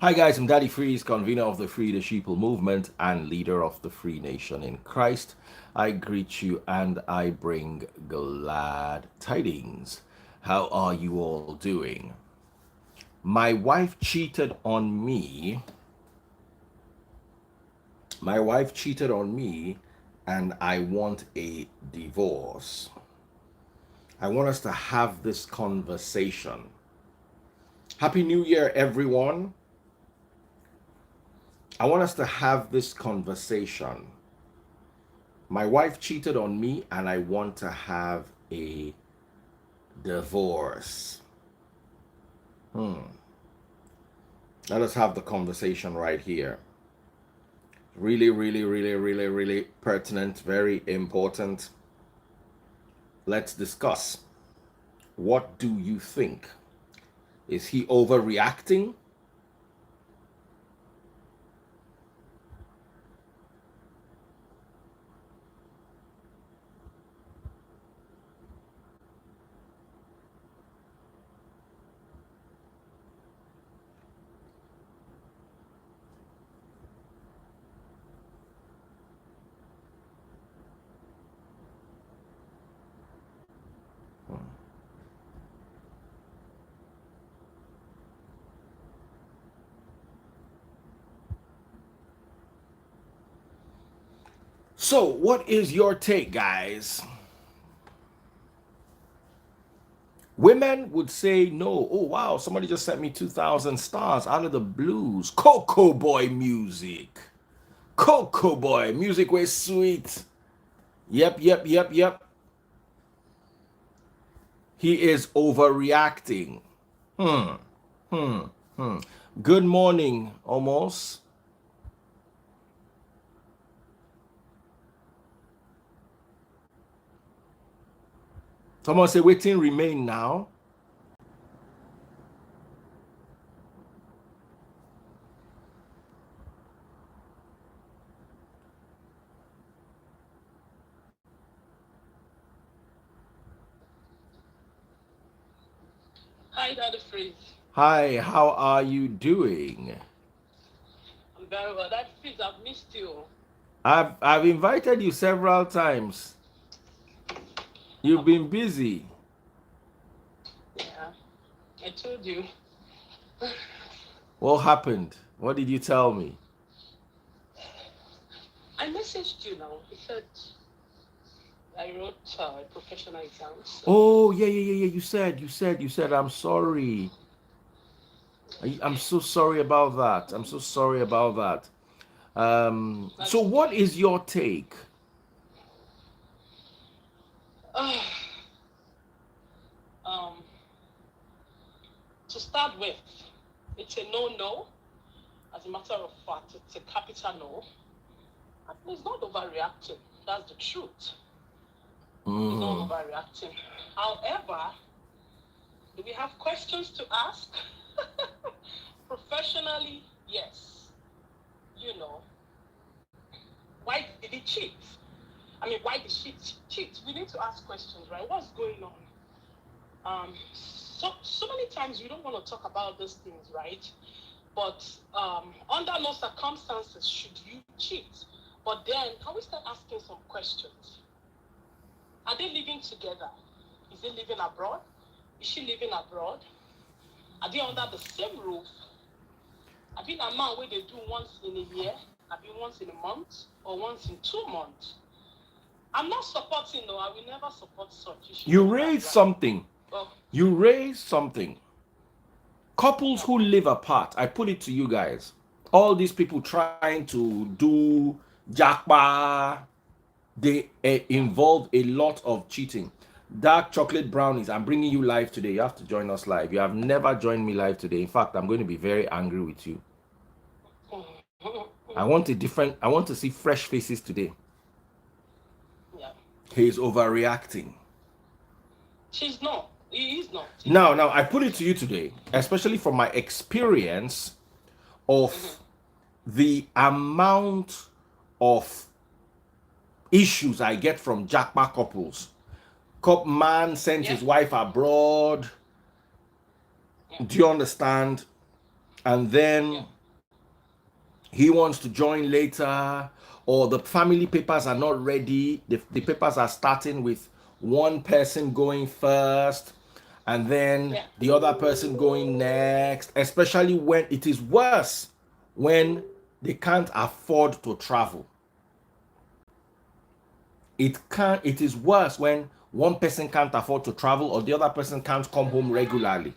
Hi guys, I'm Daddy Freeze, convener of the Free the Sheeple movement and leader of the Free Nation in Christ. I greet you and I bring glad tidings. How are you all doing? My wife cheated on me. My wife cheated on me and I want a divorce. I want us to have this conversation. Happy New Year, everyone. I want us to have this conversation. My wife cheated on me and I want to have a divorce. Let us have the conversation right here. Really pertinent, very important. Let's discuss. What do you think? Is he overreacting? So, what is your take, guys? Women would say no. Oh, wow, somebody just sent me 2,000 stars out of the blues. Cocoa Boy music. Cocoa Boy music was sweet. Yep. He is overreacting. Hmm, hmm. Good morning, almost. Someone say, waiting remain now. Hi, Daddy Freeze. Hi, how are you doing? I'm very well. Daddy Freeze, I've missed you. I've invited you several times. You've Um, been busy. yeah, I told you. What happened? What did you tell me? I messaged you now. He said I wrote a professional exam, so Oh, yeah. You said. I'm sorry. I'm so sorry about that. I'm so sorry about that. So that's what okay. is your take? Uh, um, to start with, it's a no-no. As a matter of fact, it's a capital no. And he's not overreacting. That's the truth. He's not Mm. overreacting. However, do we have questions to ask? Professionally, yes. You know, why did he cheat? I mean, why did she cheat? We need to ask questions, right? What's going on? So many times we don't want to talk about these things, right? But under no circumstances should you cheat. But then, can we start asking some questions? Are they living together? Is he living abroad? Is she living abroad? Are they under the same roof? Have been a man where they do once in a year, have been once in a month, or once in 2 months? I'm not supporting, no, I will never support such. You should You know that, raised right? something. Well, You raised something. Couples who okay. live apart, I put it to you guys. All these people trying to do jackpot, they involve a lot of cheating. Dark chocolate brownies, I'm bringing you live today. You have to join us live. You have never joined me live today. In fact, I'm going to be very angry with you. I want to see fresh faces today. Yeah. He's overreacting. She's not. He is not. He's Now, not now I put it to overreacting. you today, especially from my experience of Mm-hmm. the amount of issues I get from jackpot couples. Man sent Yeah. his wife abroad. Yeah. Do you understand? and then he wants to join later, or the family papers are not ready. The papers are starting with one person going first and then the other person going next, especially when it is worse when they can't afford to travel. It is worse when one person can't afford to travel or the other person can't come home regularly.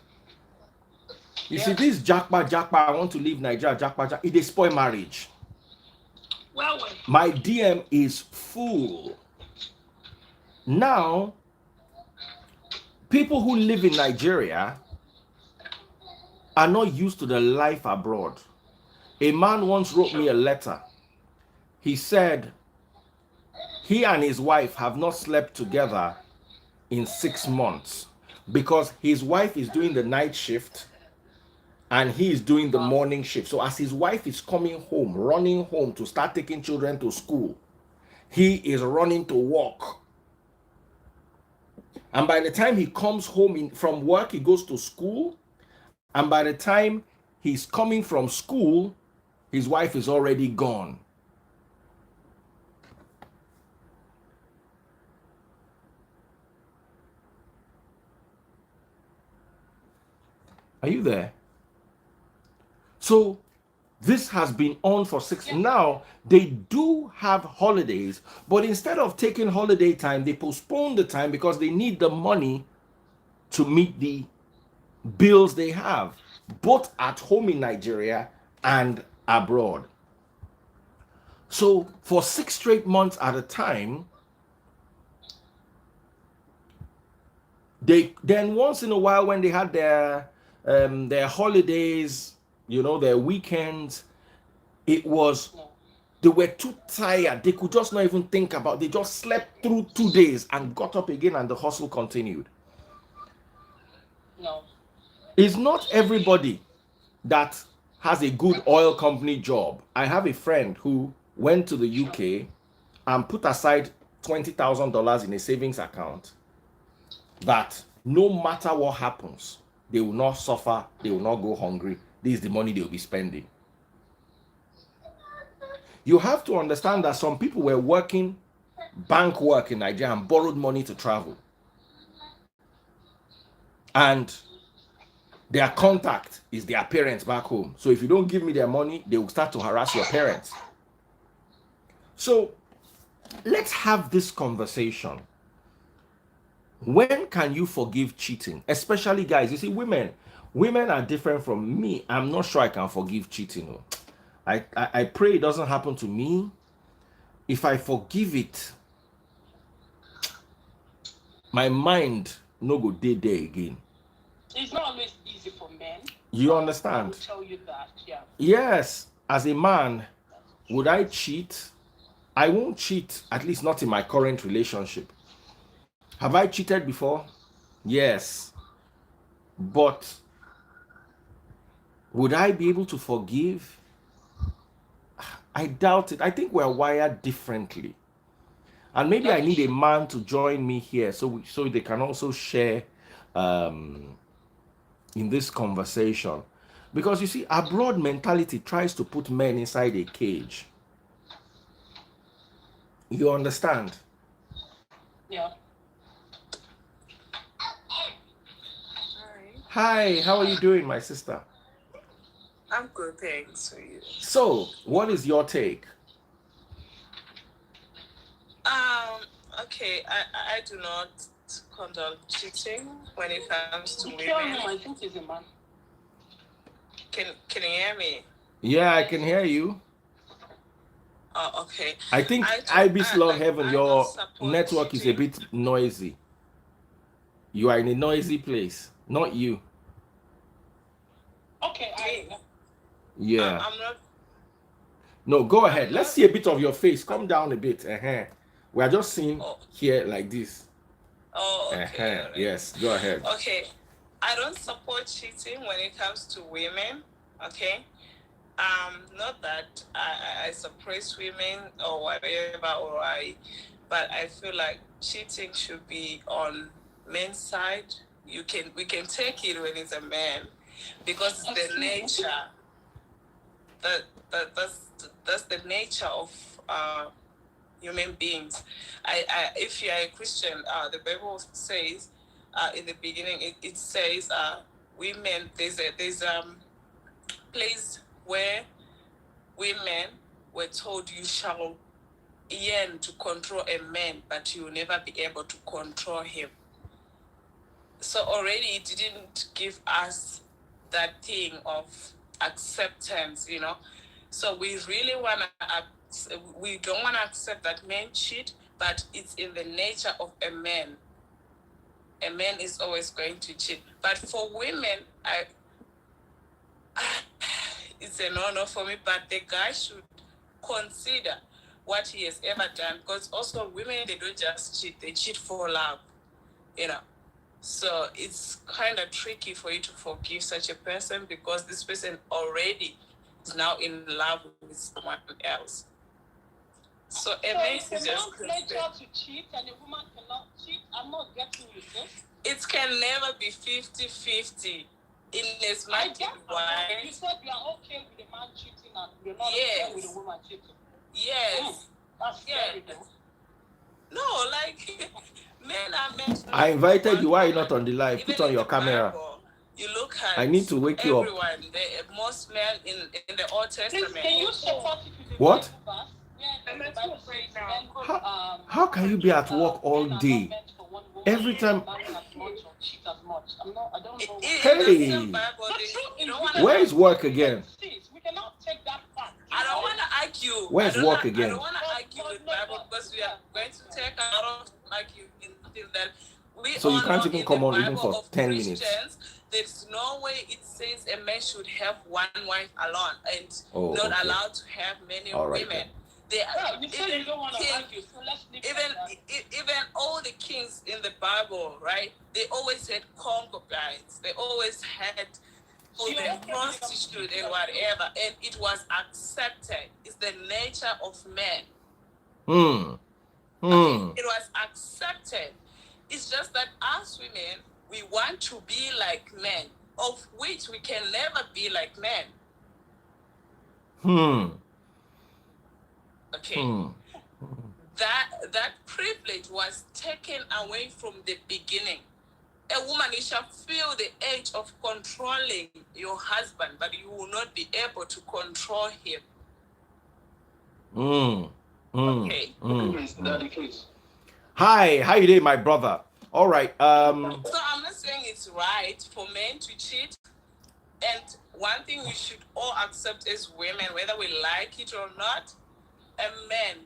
You see, this jackpot, I want to leave Nigeria, jackpot, it is spoil marriage. Well. My DM is full. Now, people who live in Nigeria are not used to the life abroad. A man once wrote me a letter. He said he and his wife have not slept together in 6 months because his wife is doing the night shift and he is doing the morning shift. So as his wife is coming home, running home to start taking children to school, he is running to work. And by the time he comes home from work, he goes to school. And by the time he's coming from school, his wife is already gone. Are you there? So this has been on for 6. Now they do have holidays, but instead of taking holiday time, they postpone the time because they need the money to meet the bills they have, both at home in Nigeria and abroad. So for 6 straight months at a time, they then once in a while when they had their holidays, you know, their weekends, they were too tired. They could just not even think about. They just slept through 2 days and got up again, and the hustle continued. No. It's not everybody that has a good oil company job. I have a friend who went to the UK and put aside $20,000 in a savings account that no matter what happens, they will not suffer, they will not go hungry. This is the money they will be spending. You have to understand that some people were working bank work in Nigeria and borrowed money to travel. And their contact is their parents back home. So if you don't give me their money, they will start to harass your parents. So let's have this conversation. When can you forgive cheating? Especially guys, you see, women are different from me. I'm not sure I can forgive cheating. I pray it doesn't happen to me. If I forgive it, my mind no go day again. It's not always easy for men. You understand? I will tell you that, yeah. Yes, as a man, would I cheat? I won't cheat, at least not in my current relationship. Have I cheated before? Yes. But would I be able to forgive? I doubt it. I think we're wired differently. And maybe I need a man to join me here so they can also share in this conversation. Because you see, abroad mentality tries to put men inside a cage. You understand? Yeah. Hi, how are you doing, my sister? I'm good, thanks. For you. So, what is your take? Okay, I do not condone cheating when it comes to women. I think he's a man. Can you hear me? Yeah, I can hear you. Oh, okay. I think Ibis Lord Heaven, your network is a bit noisy. You are in a noisy place, not you. Okay, yeah. I'm not. No, go ahead. Let's see a bit of your face. Come down a bit. We are just seeing here like this. Oh, okay. Right. Yes, go ahead. Okay. I don't support cheating when it comes to women. Okay. Not that I suppress women or whatever, but I feel like cheating should be on men's side. We can take it when it's a man, because it's the nature. that's the nature of human beings. If you are a Christian, the Bible says in the beginning, it says women. There's a place where women were told, you shall yearn to control a man, but you will never be able to control him. So already it didn't give us that thing of acceptance, you know. So we really we don't want to accept that men cheat, but it's in the nature of a man. A man is always going to cheat. But for women, it's a no-no for me, but the guy should consider what he has ever done, because also women, they don't just cheat, they cheat for love, you know. So it's kind of tricky for you to forgive such a person, because this person already is now in love with someone else. So a man is just to cheat and a woman cannot cheat. I'm not getting you this. It can never be 50-50 in as much as you said you are okay with a man cheating and you're not okay with a woman cheating. Yes. That's scary though. No, like men are meant to. I invited you. Why are you not on the live? Put on your camera. Bible, you look at I need to wake you up. Most men in the Old Testament. Can you support it with what? How can you be at work all day? Every time. Hey, where is work again? I don't want to argue. Where's work again? I don't want to argue with Bible, because we are going to take a lot of argue in something that we. So you can't even come on even for 10 minutes. There's no way it says a man should have one wife alone and not allowed to have many women. Even all the kings in the Bible, right? They always had concubines. They always had prostitute and whatever, and it was accepted. It's the nature of men. It was accepted. It's just that as women, we want to be like men, of which we can never be like men. Okay. That privilege was taken away from the beginning. A woman, you shall feel the edge of controlling your husband, but you will not be able to control him. Okay. Hi, how you doing, my brother? All right. So I'm not saying it's right for men to cheat. And one thing we should all accept as women, whether we like it or not,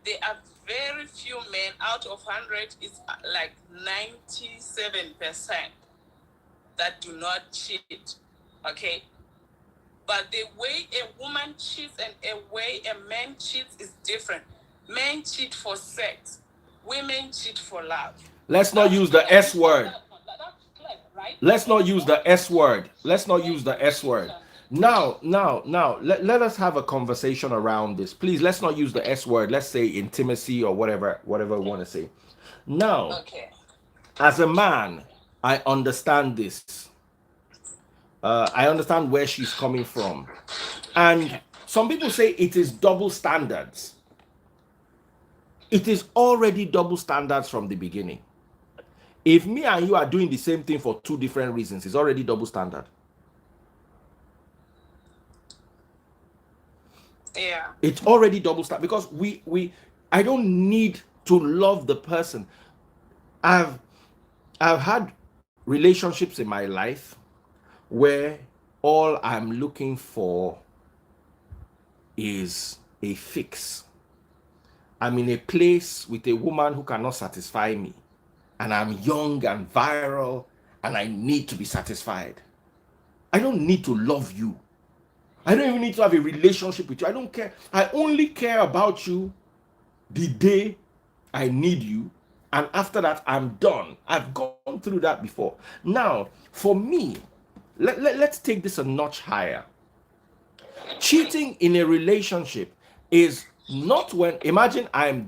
there are very few men out of 100, it's like 97% that do not cheat. Okay? But the way a woman cheats and a way a man cheats is different. Men cheat for sex. Women cheat for love. Let's not use the S word. Let's not use the S word. Let's not use the S word. Now, let us have a conversation around this. Please, let's not use the S word. Let's say intimacy or whatever we want to say. Now, as a man, I understand this. I understand where she's coming from. And some people say it is double standards. It is already double standards from the beginning. If me and you are doing the same thing for two different reasons, it's already double standard. Yeah. It's already double standard because I don't need to love the person. I've had relationships in my life where all I'm looking for is a fix. I'm in a place with a woman who cannot satisfy me, and I'm young and viral, and I need to be satisfied. I don't need to love you. I don't even need to have a relationship with you. I don't care. I only care about you the day I need you, and after that, I'm done. I've gone through that before. Now, for me, let's take this a notch higher. Cheating in a relationship is not when, imagine I'm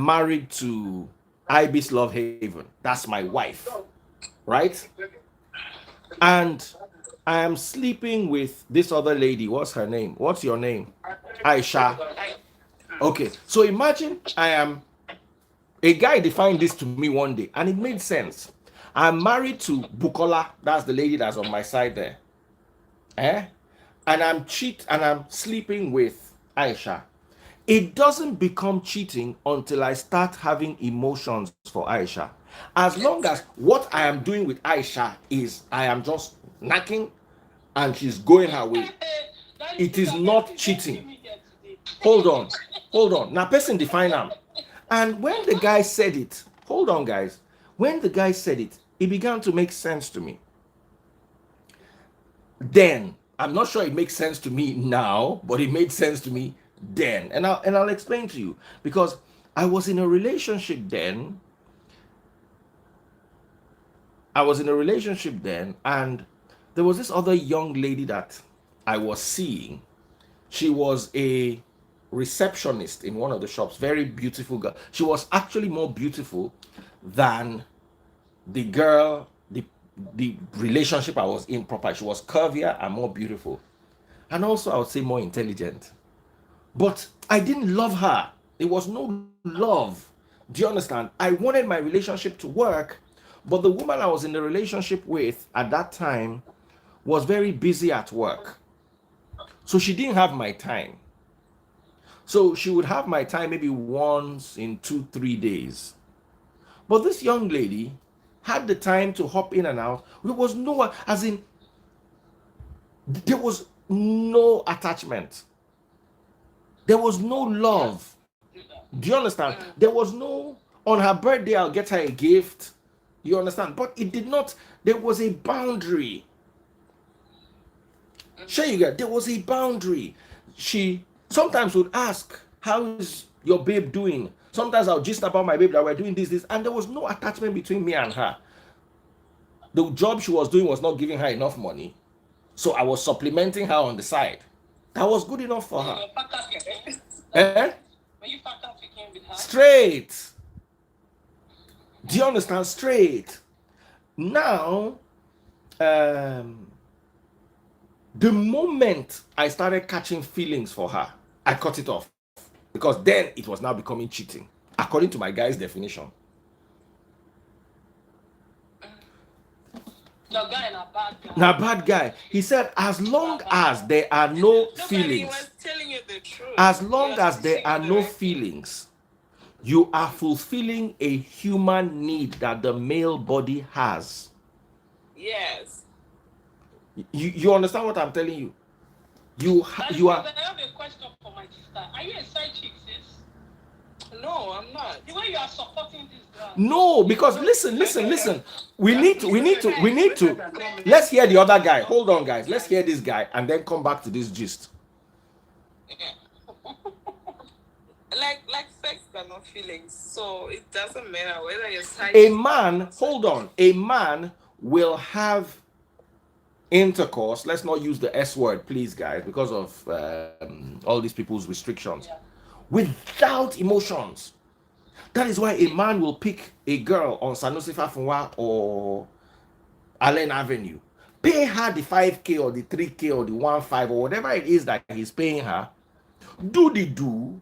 married to Ibis Love Haven. That's my wife, right? And I am sleeping with this other lady. What's her name? What's your name? Aisha. Okay, so imagine a guy defined this to me one day, and it made sense. I'm married to Bukola. That's the lady that's on my side there. Eh? And I'm sleeping with Aisha. It doesn't become cheating until I start having emotions for Aisha. As long as what I am doing with Aisha is I am just knocking and she's going her way, it is not cheating. Hold on. Now, person define them. And when the guy said it, hold on, guys. When the guy said it, it began to make sense to me. Then, I'm not sure it makes sense to me now, but it made sense to me then. And I'll explain to you. Because I was in a relationship then. And there was this other young lady that I was seeing. She was a receptionist in one of the shops. Very beautiful girl. She was actually more beautiful than the girl, the relationship I was in proper. She was curvier and more beautiful. And also, I would say more intelligent. But I didn't love her. There was no love. Do you understand? I wanted my relationship to work, but the woman I was in the relationship with at that time was very busy at work. So she didn't have my time. So she would have my time maybe once in 2-3 days. But this young lady had the time to hop in and out. There was no, as in, there was no attachment. There was no love. Do you understand? There was no, on her birthday, I'll get her a gift. You understand? But it did not, there was a boundary. Sure, you get, there was a boundary. She sometimes would ask, how is your babe doing? Sometimes I'll gist about my babe that we're doing this, and there was no attachment between me and her. The job she was doing was not giving her enough money, so I was supplementing her on the side. That was good enough for her. Eh? Straight. Do you understand? Straight. Now, the moment I started catching feelings for her, I cut it off. Because then it was now becoming cheating, according to my guy's definition. Your guy is a bad guy. Now, bad guy. He said, as long as there are no feelings, was telling you the truth. as long as there are no feelings, you are fulfilling a human need that the male body has. Yes. You understand what I'm telling you? You are. I have a question for my sister. Are you a side chick, sis? No, I'm not. The way you are supporting this girl. No, because listen. We need to. Let's hear the other guy. Hold on, guys. Let's hear this guy and then come back to this gist. Yeah. like sex are not feelings, so it doesn't matter whether you're side. A man, hold on. A man will have intercourse. Let's not use the S word, please, guys, because of all these people's restrictions. Yeah. Without emotions. That is why a man will pick a girl on Sanusi Fafunwa or Allen Avenue, pay her the 5K or the 3K or the 1.5 or whatever it is that he's paying her, do,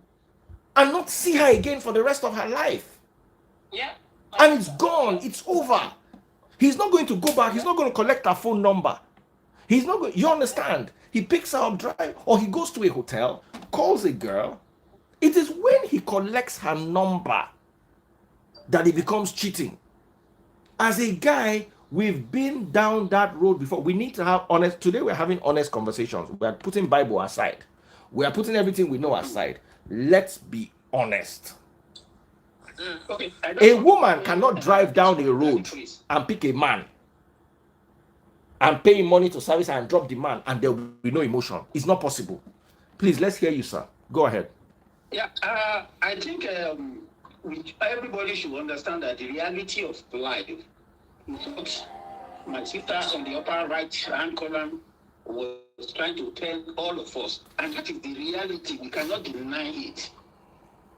and not see her again for the rest of her life. Yeah. And it's gone. It's over. He's not going to go back. He's not going to collect her phone number. He's not going. You understand? He picks her up, drive, or he goes to a hotel, calls a girl. It is when he collects her number that it becomes cheating. As a guy, we've been down that road before. We need to have honest. Today we're having honest conversations. We are putting Bible aside. We are putting everything we know aside. Let's be honest. Okay. A woman cannot drive down the road and pick a man and pay him money to service and drop the man and there will be no emotion. It's not possible. Please, let's hear you, sir. Go ahead. Yeah, I think everybody should understand that the reality of life, what my sister on the upper right hand column was trying to tell all of us, and that is the reality. We cannot deny it.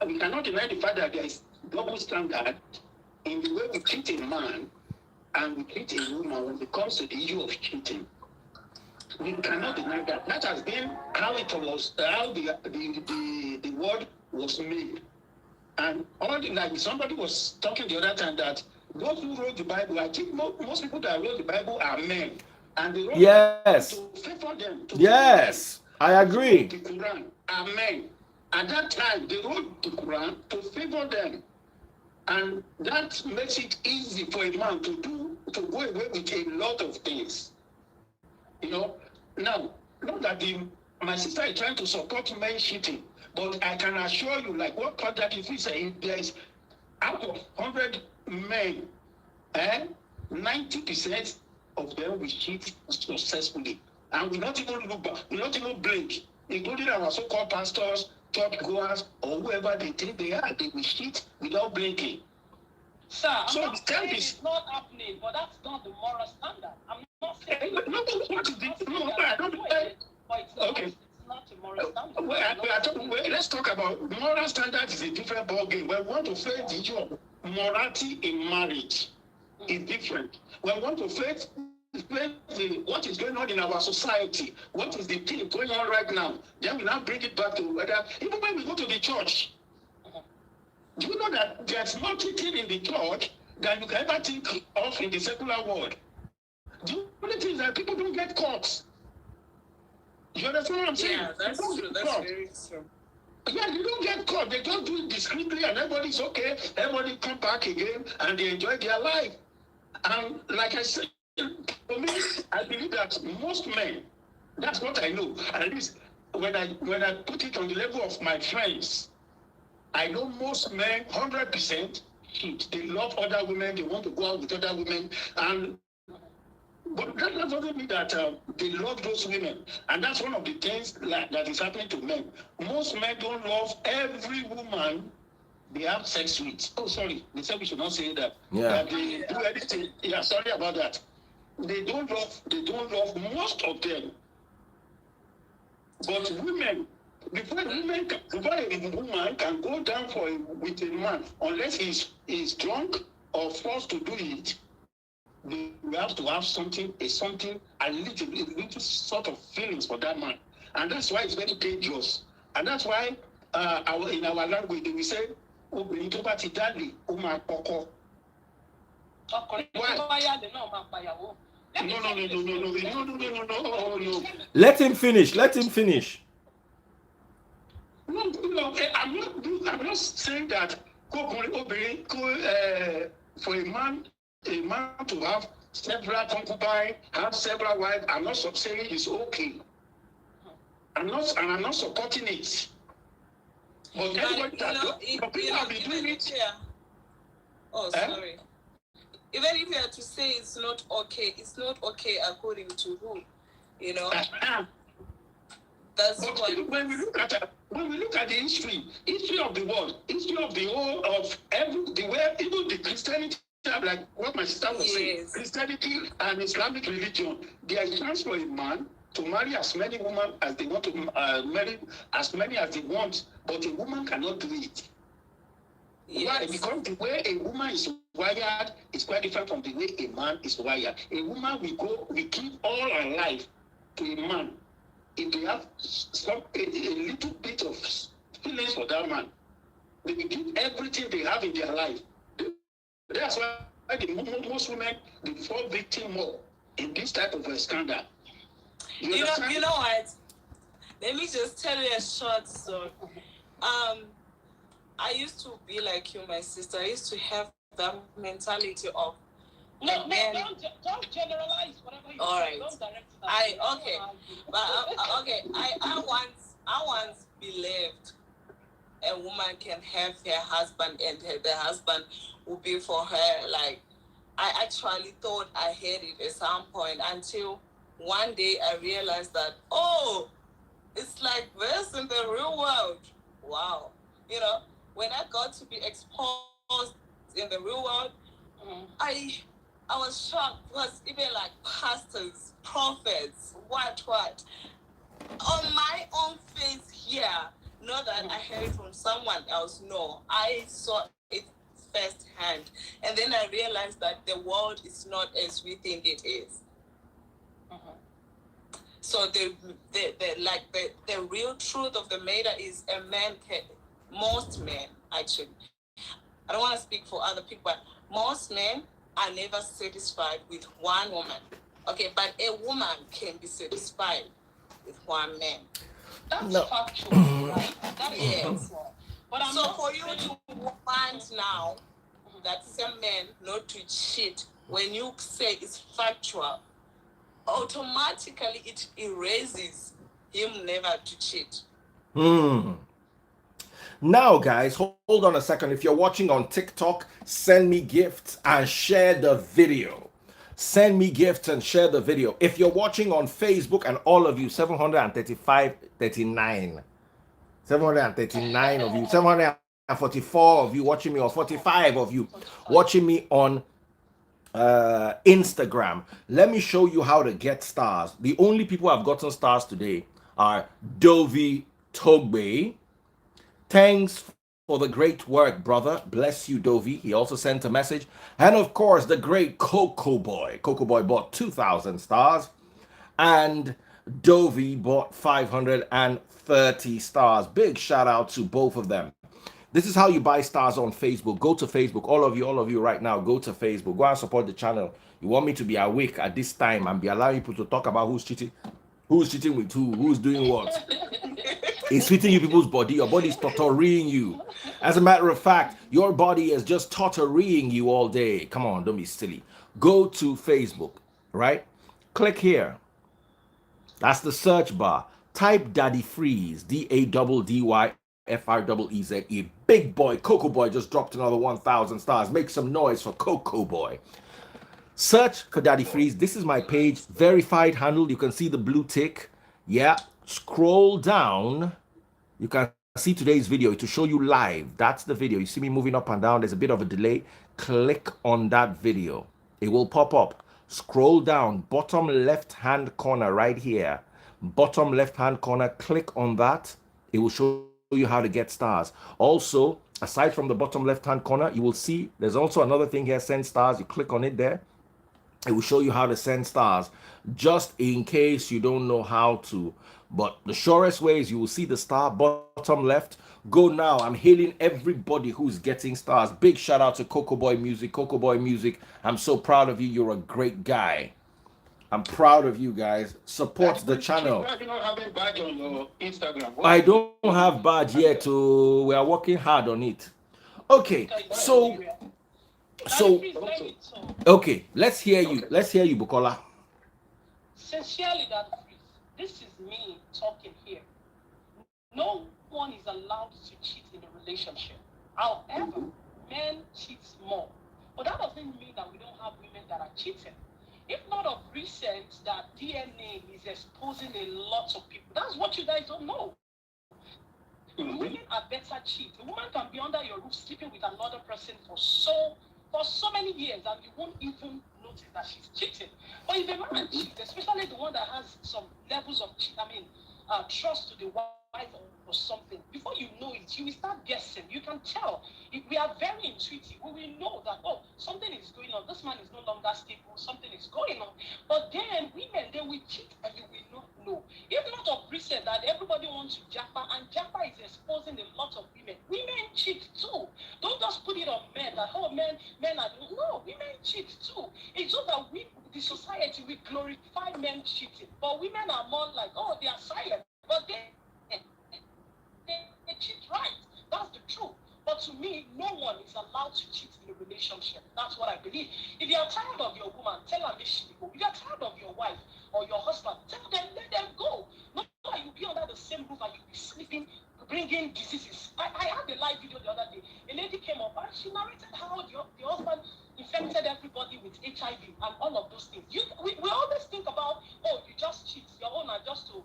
We cannot deny the fact that there is double standard in the way we treat a man and we treat a woman when it comes to the issue of cheating. We cannot deny that. That has been how it was, how the word was made. And like somebody was talking the other time that those who wrote the Bible, I think most people that wrote the Bible are men. And they wrote Yes. to favor them. Yes, I agree. The Quran are men. At that time, they wrote the Quran to favor them. And that makes it easy for a man to go away with a lot of things. Now, not that my sister is trying to support men cheating, but I can assure you, like what Contact is saying, there is out of 100 men, 90% of them will cheat successfully. And we not even look back, we not even blink, including our so-called pastors, church goers, or whoever they think they are, they will cheat without blinking. Sir, I'm not saying it's not happening, but that's not the moral standard. I'm not saying okay. Let's talk about moral standards is a different ballgame. We want to face the issue of morality in marriage is different. We want to face what is going on in our society, what is the thing going on right now. Then we now bring it back to whether, even when we go to the church, do you know that there's no teaching in the church that you can ever think of in the secular world? The only thing is that people don't get caught. You understand what I'm saying? Yeah, that's true. That's very true. Yeah, you don't get caught. They just do it discreetly and everybody's okay. Everybody come back again and they enjoy their life. And like I said, for me, I believe that most men, that's what I know. At least when I put it on the level of my friends, I know most men, 100%, they love other women, they want to go out with other women, but that doesn't mean that they love those women. And that's one of the things that is happening to men. Most men don't love every woman they have sex with. Oh, sorry, they said we should not say that. Yeah. That they do anything. Yeah, sorry about that. They don't love most of them. But women, before a woman can go down with a man, unless he's drunk or forced to do it, we have to have a little sort of feelings for that man. And that's why it's very dangerous. And that's why in our language, we say, obìnrin tó bá ti dálé, ó máa pọkọ. No. Let him finish. No, I'm not saying that for a man to have several concubines, have several wives, I'm not saying it's okay. I'm not supporting it. But people have been doing it. Oh, sorry. Even if you had to say it's not okay according to who, That's but when we look at the history of the world, history of the whole of the way even the Christianity, like what my sister was saying, Christianity and Islamic religion, there is chance for a man to marry as many women as they want to marry, as many as they want, but a woman cannot do it. Yes. Why? Because the way a woman is wired is quite different from the way a man is wired. A woman we give all our life to a man. If they have a little bit of feelings for that man, they will give everything they have in their life. That's why most women they fall victim more in this type of a scandal. You know what? Let me just tell you a short story. I used to be like you, my sister. I used to have that mentality of don't generalize whatever you all say. right. Don't direct that. I once believed a woman can have her husband and the husband will be for her. Like, I actually thought I had it at some point until one day I realized that, it's like this in the real world. Wow. When I got to be exposed in the real world, I was shocked because even like pastors, prophets, what, on my own face here, not that I heard it from someone else, no, I saw it firsthand. And then I realized that the world is not as we think it is. So the real truth of the matter is most men actually, I don't want to speak for other people, but most men are never satisfied with one woman. Okay, but a woman can be satisfied with one man. That's No. factual, right? That is Yes. factual. But I'm So not for you saying- to want now that some men not to cheat, when you say it's factual, automatically it erases him never to cheat. Now, guys, hold on a second. If you're watching on TikTok, send me gifts and share the video. Send me gifts and share the video. If you're watching on Facebook, and all of you, 739 of you, 744 of you watching me, or 45 of you watching me on Instagram, let me show you how to get stars. The only people who have gotten stars today are Dovi Togbe. Thanks for the great work, brother. Bless you, Dovi. He also sent a message. And of course, the great Coco Boy. Coco Boy bought 2,000 stars. And Dovi bought 530 stars. Big shout out to both of them. This is how you buy stars on Facebook. Go to Facebook. All of you right now, go to Facebook. Go and support the channel. You want me to be awake at this time and be allowing people to talk about who's cheating with who's doing what. It's fitting you people's body. Your body is torturing you. As a matter of fact, your body is just torturing you all day. Come on, don't be silly. Go to Facebook, right? Click here. That's the search bar. Type Daddy Freeze, DADDYFREEZE. Big boy, Coco Boy just dropped another 1,000 stars. Make some noise for Coco Boy. Search for Daddy Freeze. This is my page, verified handle. You can see the blue tick. Yeah, scroll down. You can see today's video to show you live. That's the video. You see me moving up and down. There's a bit of a delay. Click on that video. It will pop up. Scroll down, bottom left hand corner right here. Bottom left hand corner, click on that. It will show you how to get stars. Also, aside from the bottom left hand corner, you will see there's also another thing here, send stars. You click on it there. It will show you how to send stars, just in case you don't know how to. But the surest way is you will see the star bottom left. Go now. I'm hailing everybody who's getting stars. Big shout out to Coco Boy Music. Coco Boy Music, I'm so proud of you. You're a great guy. I'm proud of you guys. Support the channel. You don't have a badge on your Instagram. I don't have badge yet. We are working hard on it. Okay, so okay, let's hear you. Let's hear you, Bukola. Sincerely, that this is me talking here. No one is allowed to cheat in a relationship. However, men cheat more. But that doesn't mean that we don't have women that are cheating. If not of recent, that DNA is exposing a lot of people. That's what you guys don't know. Women are better cheat. A woman can be under your roof sleeping with another person for so many years and you won't even notice that she's cheating. But if a man cheats, especially the one that has some levels of trust to the wife or something, before you know it, you will start guessing. You can tell. If we are very intuitive. We will know that, oh, something is going on. This man is no longer stable. Something is going on. But then women, they will cheat and you will not know. If not of recent that everybody wants to Jackpot, and Jackpot is exposing a lot of women. Women cheat too. Don't just put it on men that, oh, men are, no, women cheat too. It's just that the society, we glorify men cheating. But women are more like, oh, they are silent. But they cheat right. That's the truth. But to me, no one is allowed to cheat in a relationship. That's what I believe. If you are tired of your woman, tell her she go. If you are tired of your wife or your husband, tell them, let them go. Not that you be under the same roof and you be sleeping, bringing diseases. I had a live video the other day. A lady came up and she narrated how the husband infected everybody with HIV and all of those things. We always think about, oh, you just cheat. Your own are just to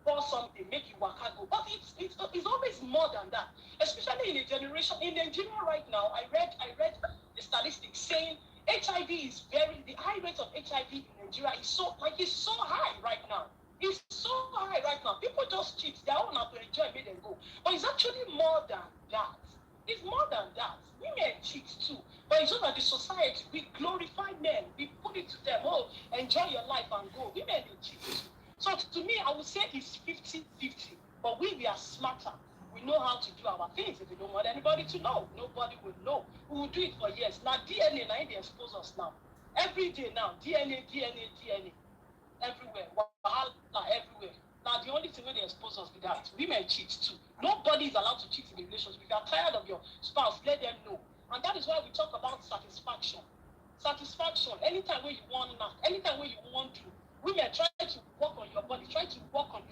pour something, make you waka go. But it's always more than that. Especially in a generation in Nigeria right now. I read the statistics saying HIV is the high rate of HIV in Nigeria is so high right now. It's so high right now. People just cheat. They all have to enjoy, make them go. But it's actually more than that. It's more than that. Women cheat too. But it's just that the society, we glorify men. We put it to them, oh, enjoy your life and go. Women, they cheat too. So to me, I would say it's 50-50. But we are smarter. We know how to do our things. If we don't want anybody to know, nobody will know. We will do it for years. Now DNA, now they expose us now. Every day now, DNA, everywhere. Wahala everywhere. Now the only thing when they expose us with that, women cheat too. Nobody is allowed to cheat in a relationship. If you are tired of your spouse, let them know. And that is why we talk about satisfaction. Satisfaction. Anytime when you want knock, anytime when you want to, women try to work on your body, try to work on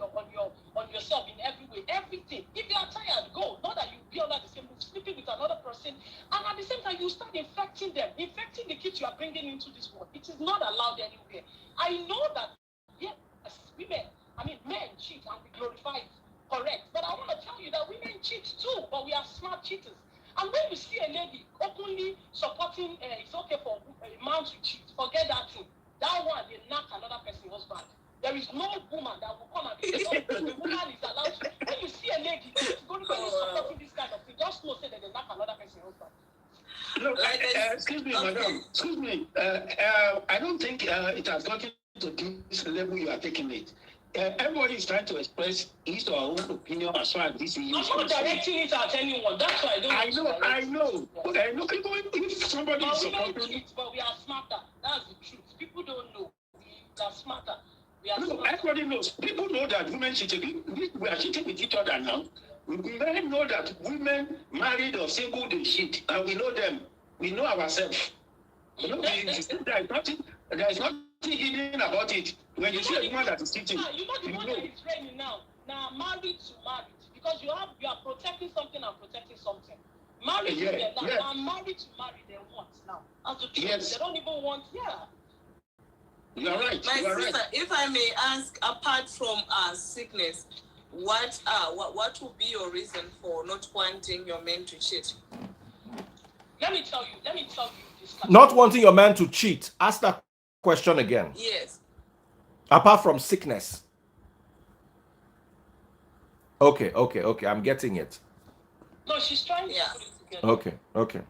yourself in every way, everything. If you are tired, go. Not that you be under the same roof, sleeping with another person, and at the same time you start infecting them, infecting the kids you are bringing into this world. It is not allowed anywhere. I know that yes, men cheat and we glorify it, correct. But I want to tell you that women cheat too, but we are smart cheaters. And when you see a lady openly supporting, it's okay for a man to cheat, forget that thing. That one, they knock another person's husband. There is no woman that will come and say, oh, the woman is allowed to. When you see a lady going to supporting this kind of thing, just know say that they knock another person's husband. Look, excuse me, madam. Excuse me. I don't think it has gotten to this level you are taking it. Everybody is trying to express his or her own opinion as far as this is. I'm not directing it at anyone. That's why I don't. I know. Yeah. Look, if somebody is supporting, but we are smarter. That's the truth. People don't know. We are smarter. Everybody knows. People know that women cheating. We are cheating with each other now. Men know that women married or single they cheat, and we know them. We know ourselves. You know, there is nothing hidden about it. When you see a woman that is cheating, you know the one that is training now. Now married to married, because you are protecting something and protecting something. Married to them now, married to married they want now. As the truth, they don't even want. You are right. My sister, if I may ask, apart from sickness, what would be your reason for not wanting your man to cheat? Let me tell you this. Not wanting your man to cheat. Ask that question again. Yes. Apart from sickness. Okay. I'm getting it. No, she's trying to put it together. Okay.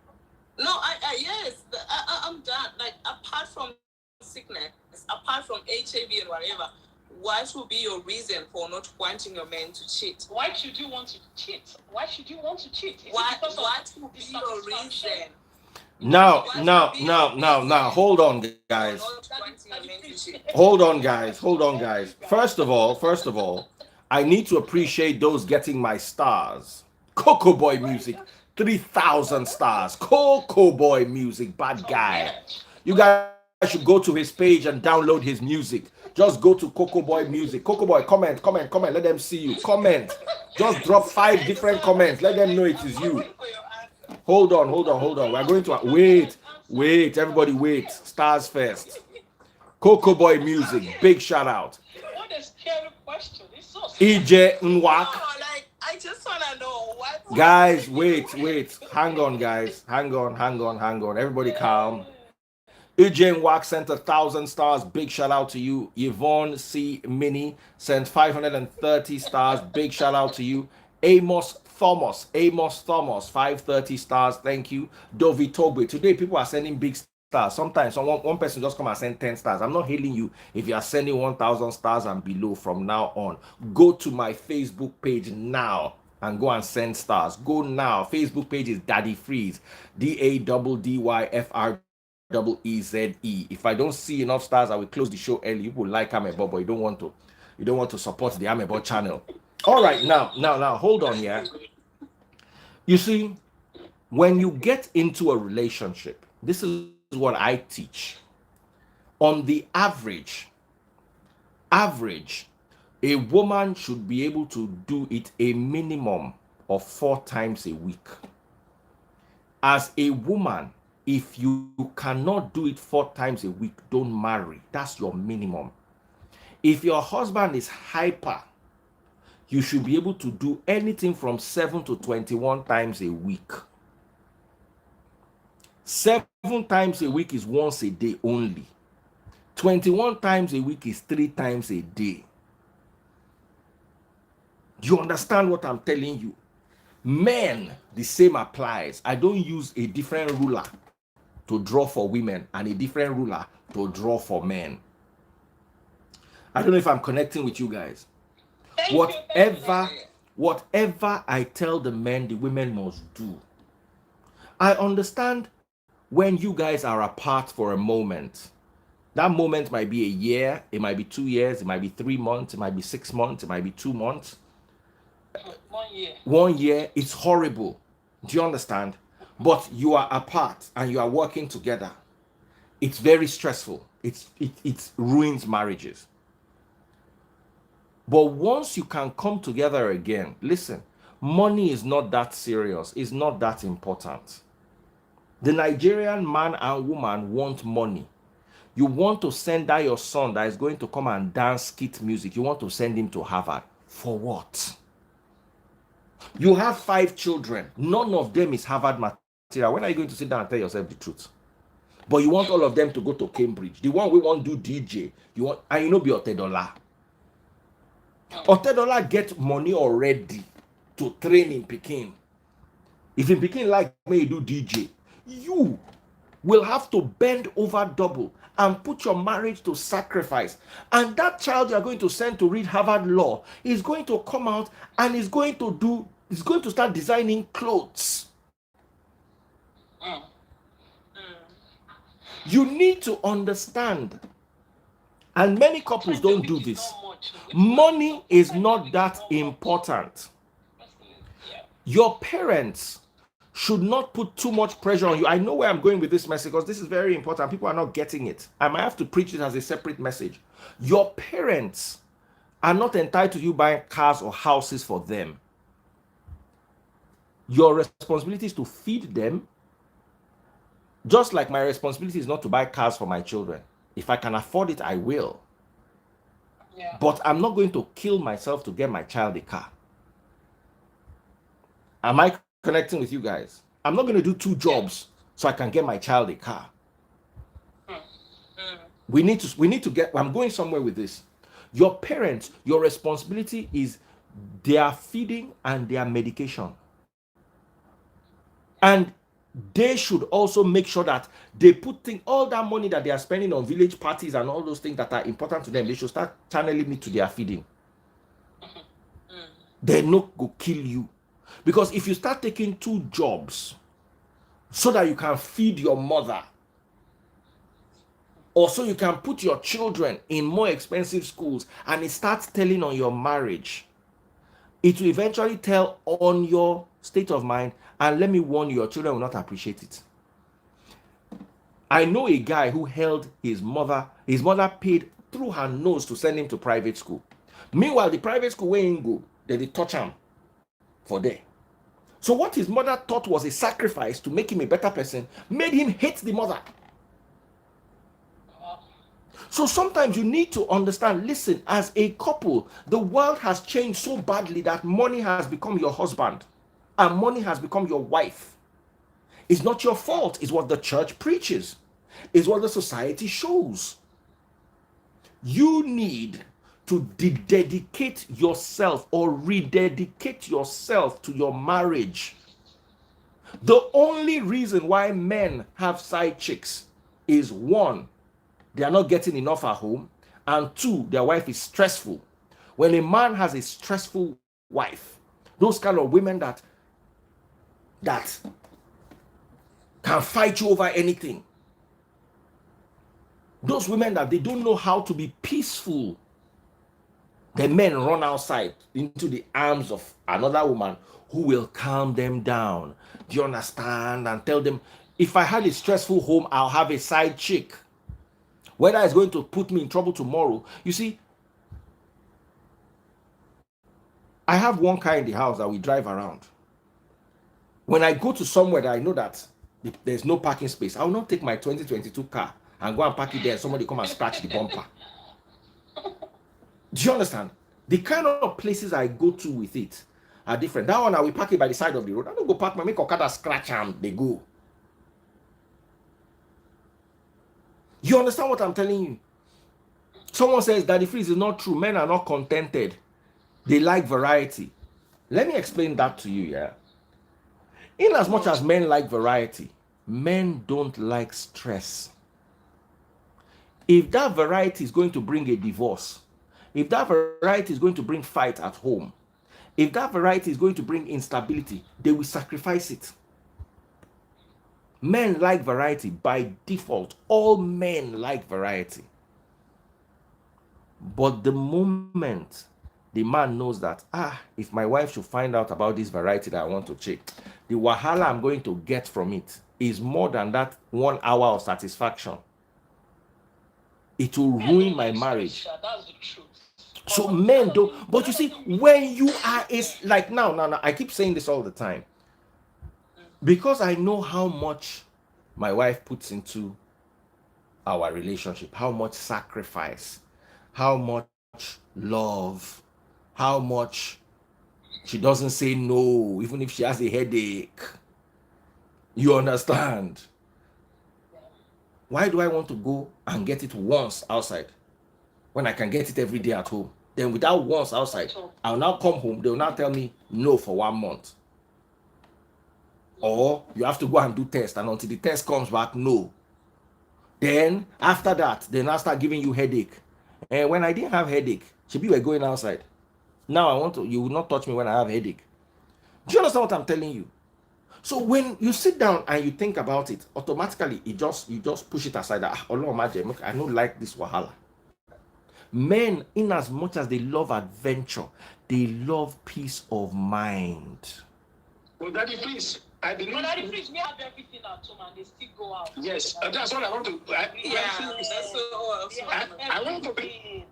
No, I'm done. Like, apart from sickness, apart from HIV and whatever, what would be your reason for not wanting your man to cheat? Why should you want to cheat? What would be your reason? Now, hold on, guys. Hold on, guys. First of all, I need to appreciate those getting my stars. Cocoa Boy Music, 3,000 stars. Cocoa Boy Music, bad guy. You guys should go to his page and download his music. Just go to Cocoa Boy Music. Cocoa Boy, comment. Let them see you. Comment. Just drop 5 different comments. Let them know it is you. Hold on. We're going to wait. Everybody wait. Stars first. Cocoa Boy Music. Big shout out. What a scary question. It's so EJ Nwak. I just want to know what. Guys, wait. Hang on, guys. Hang on. Everybody calm. EJ Nwak sent 1,000 stars. Big shout out to you. Yvonne C. Mini sent 530 stars. Big shout out to you. Amos Thomas, 530 stars. Thank you. Dovi Togbe. Today, people are sending big stars. Sometimes one person just come and send 10 stars. I'm not hailing you if you are sending 1,000 stars and below from now on. Go to my Facebook page now and go and send stars. Go now. Facebook page is Daddy Freeze. DADDYFREEZE. If I don't see enough stars, I will close the show early. You will like Amebo, but you don't want to support the Amebo channel. All right, now, hold on here. You see, when you get into a relationship, this is what I teach. On the average, a woman should be able to do it a minimum of 4 times a week. As a woman, if you cannot do it 4 times a week, don't marry. That's your minimum. If your husband is hyper, you should be able to do anything from 7 to 21 times a week. 7 times a week is once a day only. 21 times a week is 3 times a day. Do you understand what I'm telling you? Men, the same applies. I don't use a different ruler to draw for women and a different ruler to draw for men. I don't know if I'm connecting with you guys. Thank you. Whatever I tell the men, the women must do. I understand when you guys are apart for a moment. That moment might be a year, it might be 2 years, it might be 3 months, it might be 6 months, it might be 2 months. 1 year. 1 year, it's horrible. Do you understand? But you are apart and you are working together. It's very stressful. It ruins marriages. But once you can come together again, listen, money is not that serious. It's not that important. The Nigerian man and woman want money. You want to send out your son that is going to come and dance skit music. You want to send him to Harvard. For what? You have 5 children. None of them is Harvard material. When are you going to sit down and tell yourself the truth? But you want all of them to go to Cambridge. The one we want to do DJ. And you know be Otedola. Otedola get money already to train in Peking. If in Peking like me do DJ, you will have to bend over double and put your marriage to sacrifice. And that child you're going to send to read Harvard Law is going to come out and is going to start designing clothes. You need to understand. And many couples don't do this. Money is not that important. Your parents should not put too much pressure on you. I know where I'm going with this message because this is very important. People are not getting it. I might have to preach it as a separate message. Your parents are not entitled to you buying cars or houses for them. Your responsibility is to feed them, just like my responsibility is not to buy cars for my children. If I can afford it, I will. Yeah. But I'm not going to kill myself to get my child a car. Am I connecting with you guys? I'm not going to do 2 jobs so I can get my child a car. We need to get, I'm going somewhere with this. Your parents, your responsibility is their feeding and their medication. And they should also make sure that they put all that money that they are spending on village parties and all those things that are important to them, they should start channeling it to their feeding. They not go kill you. Because if you start taking 2 jobs so that you can feed your mother, or so you can put your children in more expensive schools, and it starts telling on your marriage, it will eventually tell on your state of mind. And let me warn you, your children will not appreciate it. I know a guy who held his mother paid through her nose to send him to private school. Meanwhile, the private school where he go, they touch him for there. So what his mother thought was a sacrifice to make him a better person made him hate the mother. So sometimes you need to understand, listen, as a couple, the world has changed so badly that money has become your husband and money has become your wife. It's not your fault. It's what the church preaches. It's what the society shows. You need to dedicate yourself or rededicate yourself to your marriage. The only reason why men have side chicks is 1, they are not getting enough at home, and 2, their wife is stressful. When a man has a stressful wife, those kind of women that can fight you over anything, those women that they don't know how to be peaceful, the men run outside into the arms of another woman who will calm them down. Do you understand? And tell them, if I had a stressful home, I'll have a side chick. Whether it's going to put me in trouble tomorrow. You see, I have one car in the house that we drive around. When I go to somewhere that I know that there's no parking space, I will not take my 2022 car and go and park it there and somebody come and scratch the bumper. Do you understand? The kind of places I go to with it are different. That one I will park it by the side of the road. I don't go park my make Okada scratch and they go. You understand what I'm telling you? Someone says Daddy Freeze is not true. Men are not contented. They like variety. Let me explain that to you, yeah? In as much as men like variety, men don't like stress. If that variety is going to bring a divorce, If that variety is going to bring fight at home, if that variety is going to bring instability, they will sacrifice it. Men like variety by default. All men like variety. But the moment the man knows that, if my wife should find out about this variety that I want to check, the wahala I'm going to get from it is more than that 1 hour of satisfaction. It will ruin my marriage. That's the truth. So men don't, but you see, when you are, it's like now, I keep saying this all the time. Because I know how much my wife puts into our relationship, how much sacrifice, how much love, how much she doesn't say no, even if she has a headache. You understand? Why do I want to go and get it once outside when I can get it every day at home? Then without once outside, I'll now come home, they'll now tell me no for 1 month. Or you have to go and do test, and until the test comes back, no. Then after that, they now start giving you headache. And when I didn't have headache, we were going outside. Now you will not touch me when I have headache. Do you understand what I'm telling you? So when you sit down and you think about it, automatically you just push it aside. I don't like this wahala. Men, in as much as they love adventure, they love peace of mind. Well, Daddy, please. I believe. But Daddy, please, we have everything at home and they still go out. Yes, that's what I want to. I want to be.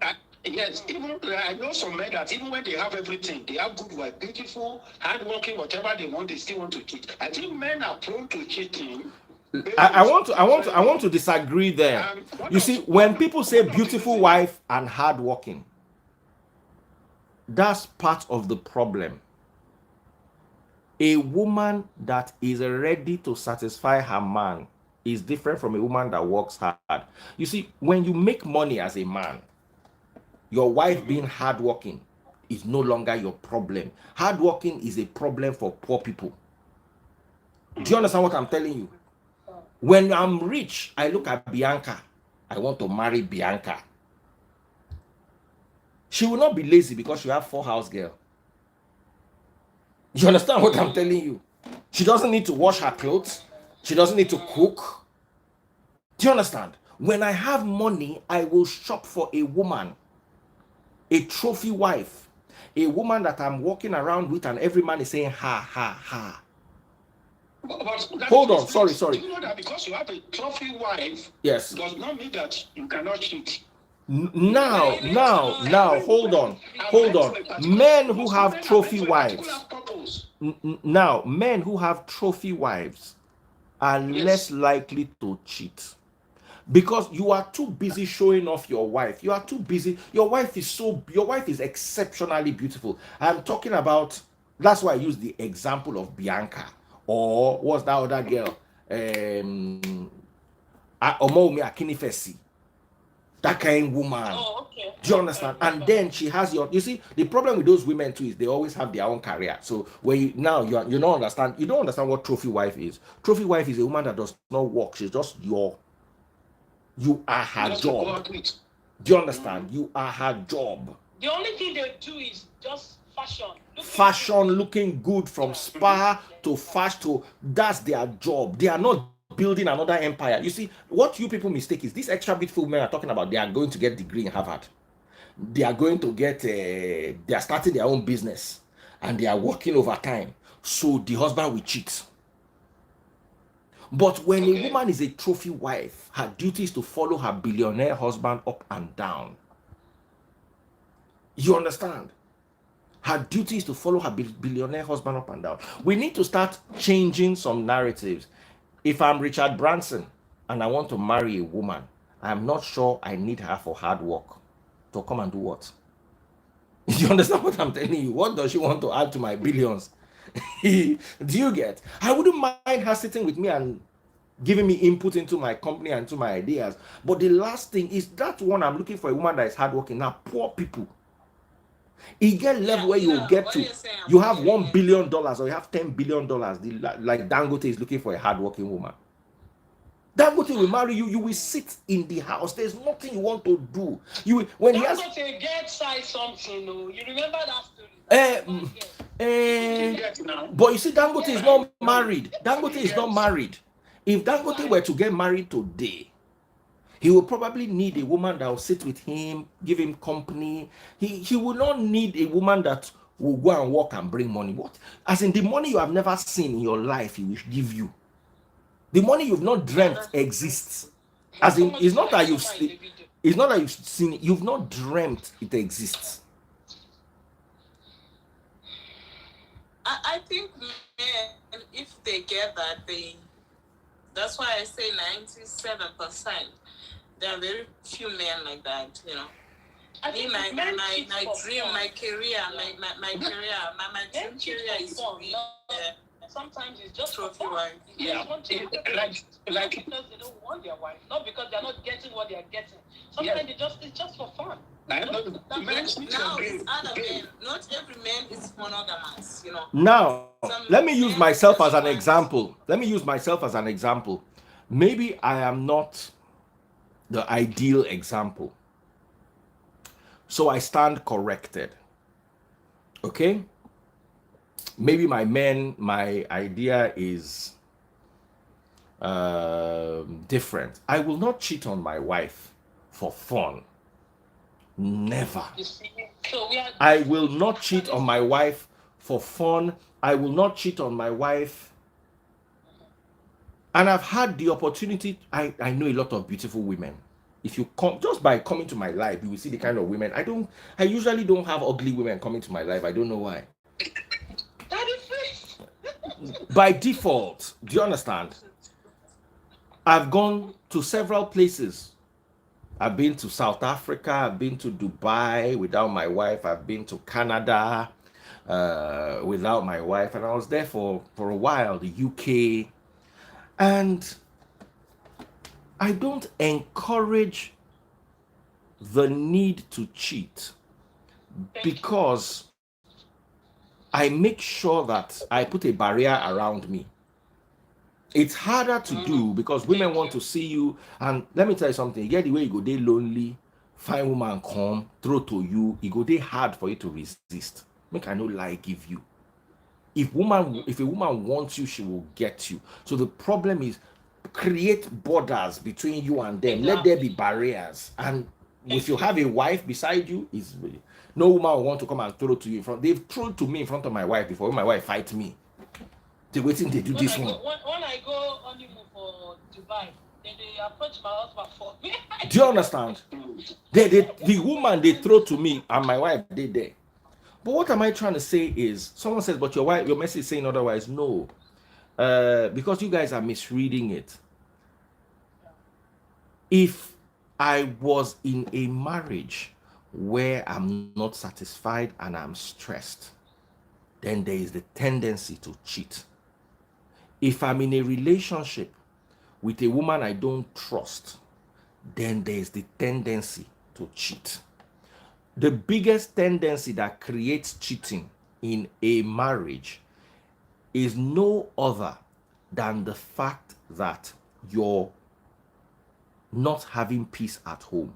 Yes, even I know some men that even when they have everything, they have good work, beautiful, hardworking, whatever they want, they still want to cheat. I think men are prone to cheating. I want to disagree there. You see, when people say beautiful wife and hardworking, that's part of the problem. A woman that is ready to satisfy her man is different from a woman that works hard. You see, when you make money as a man, your wife being hardworking is no longer your problem. Hardworking is a problem for poor people. Do you understand what I'm telling you? When I'm rich, I look at Bianca. I want to marry Bianca. She will not be lazy because she have 4 house girl. You understand what I'm telling you? She doesn't need to wash her clothes. She doesn't need to cook. Do you understand? When I have money, I will shop for a woman, a trophy wife, a woman that I'm walking around with and every man is saying, ha, ha, ha. Hold on, sorry. Do you know that because you have a trophy wife, yes, does not mean that you cannot cheat? Now, hold on. Men who have trophy wives, now, men who have trophy wives are less likely to cheat. Because you are too busy showing off your wife. You are too busy. Your wife is exceptionally beautiful. I'm talking about, that's why I use the example of Bianca. Or what's that other girl? Omoumi Akinifesi. That kind of woman. Oh, okay. Do you understand? And then she has you see, the problem with those women too is they always have their own career. So when you don't understand what trophy wife is. Trophy wife is a woman that does not work. She's just you are her job. Do you understand? You are her job. The only thing they do is just fashion, looking good, from spa to fashion. That's their job. They are not building another empire. You see, what you people mistake is these extra beautiful men are talking about. They are going to get degree in Harvard. They are going to get they are starting their own business and they are working overtime, so the husband will cheat. But when a woman is a trophy wife, her duty is to follow her billionaire husband up and down. You understand? Her duty is to follow her billionaire husband up and down. We need to start changing some narratives. If I'm Richard Branson and I want to marry a woman, I'm not sure I need her for hard work. To come and do what? You understand what I'm telling you? What does she want to add to my billions? Do you get? I wouldn't mind her sitting with me and giving me input into my company and to my ideas. But the last thing is that one, I'm looking for a woman that is hardworking. Now, poor people. It get level where you will get to. You have $1 billion or you have $10 billion. Like Dangote is looking for a hardworking woman. Dangote will marry you. You will sit in the house. There's nothing you want to do. You will, when he has. Dangote get side something. No, you remember that story? But you see, Dangote is not married. Dangote is not married. If Dangote were to get married today, he will probably need a woman that will sit with him, give him company. He will not need a woman that will go and work and bring money. What? As in the money you have never seen in your life, he will give you. The money you've not dreamt exists. As in, it's not that you've seen it, you've not dreamt it exists. I think men, if they get that, that's why I say 97%. There are very few men like that, you know. I Me, think my men dream, cheat my career, my career, my dream career is to be sometimes it's just for trophy fun. wife. They just want to like because they don't want their wife, not because they're not getting what they are getting. Sometimes it's just for fun. I know Now it's other men. Not every man is monogamous, you know. Now, let me use men myself as just an want- example. Maybe I am not the ideal example. So I stand corrected. Okay? Maybe my idea is different. I will not cheat on my wife for fun. Never. You see? So I will not cheat on my wife for fun. I will not cheat on my wife. And I've had the opportunity. I know a lot of beautiful women. If you come, just by coming to my life, you will see the kind of women. I usually don't have ugly women coming to my life. I don't know why. that is it. By default, do you understand? I've gone to several places. I've been to South Africa. I've been to Dubai without my wife. I've been to Canada without my wife. And I was there for a while, the UK. And I don't encourage the need to cheat because I make sure that I put a barrier around me. It's harder to do because women want to see you. And let me tell you something. You get the way you go, they lonely, find woman come, throw to you. It go, they hard for you to resist. Make I no lie give you. If a woman wants you, she will get you. So the problem is create borders between you and them. Let there be barriers. And if you have a wife beside you, no woman will want to come and throw to you in front. They've thrown to me in front of my wife before. When my wife fight me, they waiting. They do When this I one. when I go honeymoon for Dubai, they approach my husband for me. Do you understand? The woman they throw to me and my wife they there. But what am I trying to say is, someone says, but your message is saying otherwise. No, because you guys are misreading it. If I was in a marriage where I'm not satisfied and I'm stressed, then there is the tendency to cheat. If I'm in a relationship with a woman I don't trust, then there is the tendency to cheat. The biggest tendency that creates cheating in a marriage is no other than the fact that you're not having peace at home.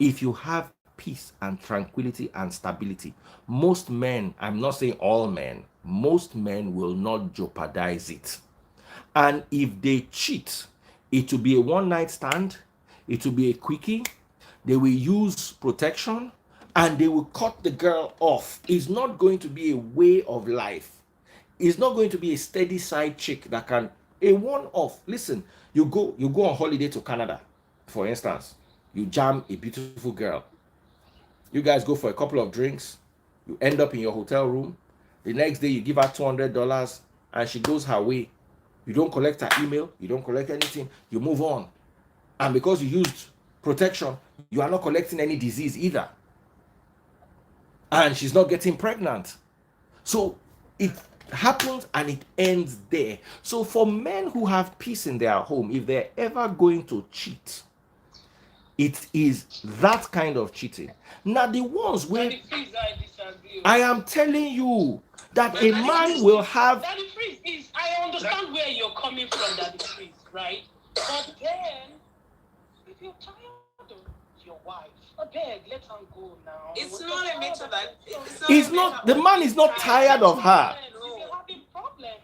If you have peace and tranquility and stability, most men, I'm not saying all men, most men will not jeopardize it. And if they cheat, it will be a one-night stand, it will be a quickie, they will use protection, and they will cut the girl off. It's not going to be a way of life. It's not going to be a steady side chick that can, a one-off. Listen, you go on holiday to Canada, for instance, you jam a beautiful girl. You guys go for a couple of drinks, you end up in your hotel room. The next day you give her $200 and she goes her way. You don't collect her email, you don't collect anything, you move on. And because you used protection, you are not collecting any disease either. And she's not getting pregnant. So it happens and it ends there. So for men who have peace in their home, if they're ever going to cheat, it is that kind of cheating. Now the ones where I am telling you that a man will have. Daddy Freeze is, I understand where you're coming from, Daddy Freeze, right? But then, if you're tired of your wife, I beg, let her go now. It's not a matter that It's not, the man is not tired of her. If you're having problems,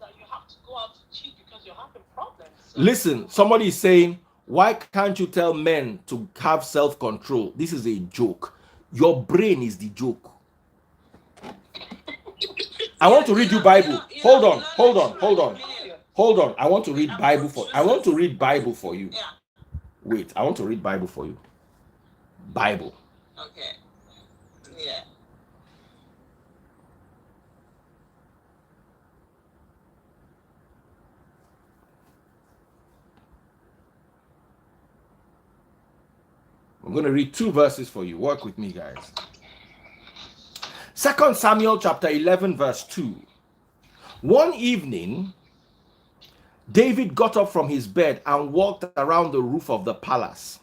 and you have to go out to cheat because you're having problems. So, Listen, somebody is saying, why can't you tell men to have self-control? This is a joke. Your brain is the joke. I want to read you Bible. Hold on. I want to read Bible for you. Yeah. Wait, I want to read Bible for you. Bible. Okay. Yeah. I'm going to read 2 verses for you. Work with me, guys. 2 Samuel chapter 11 verse 2. One evening, David got up from his bed and walked around the roof of the palace.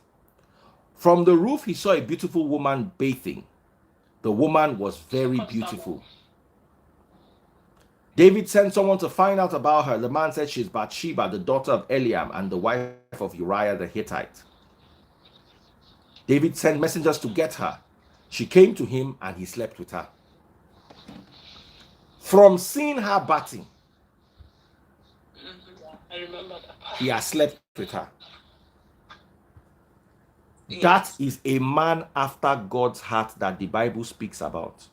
From the roof, he saw a beautiful woman bathing. The woman was very beautiful. David sent someone to find out about her. The man said, she's Bathsheba, the daughter of Eliam and the wife of Uriah the Hittite. David sent messengers to get her. She came to him and he slept with her. From seeing her bathing, I remember that. he has slept with her. That is a man after God's heart that the Bible speaks about.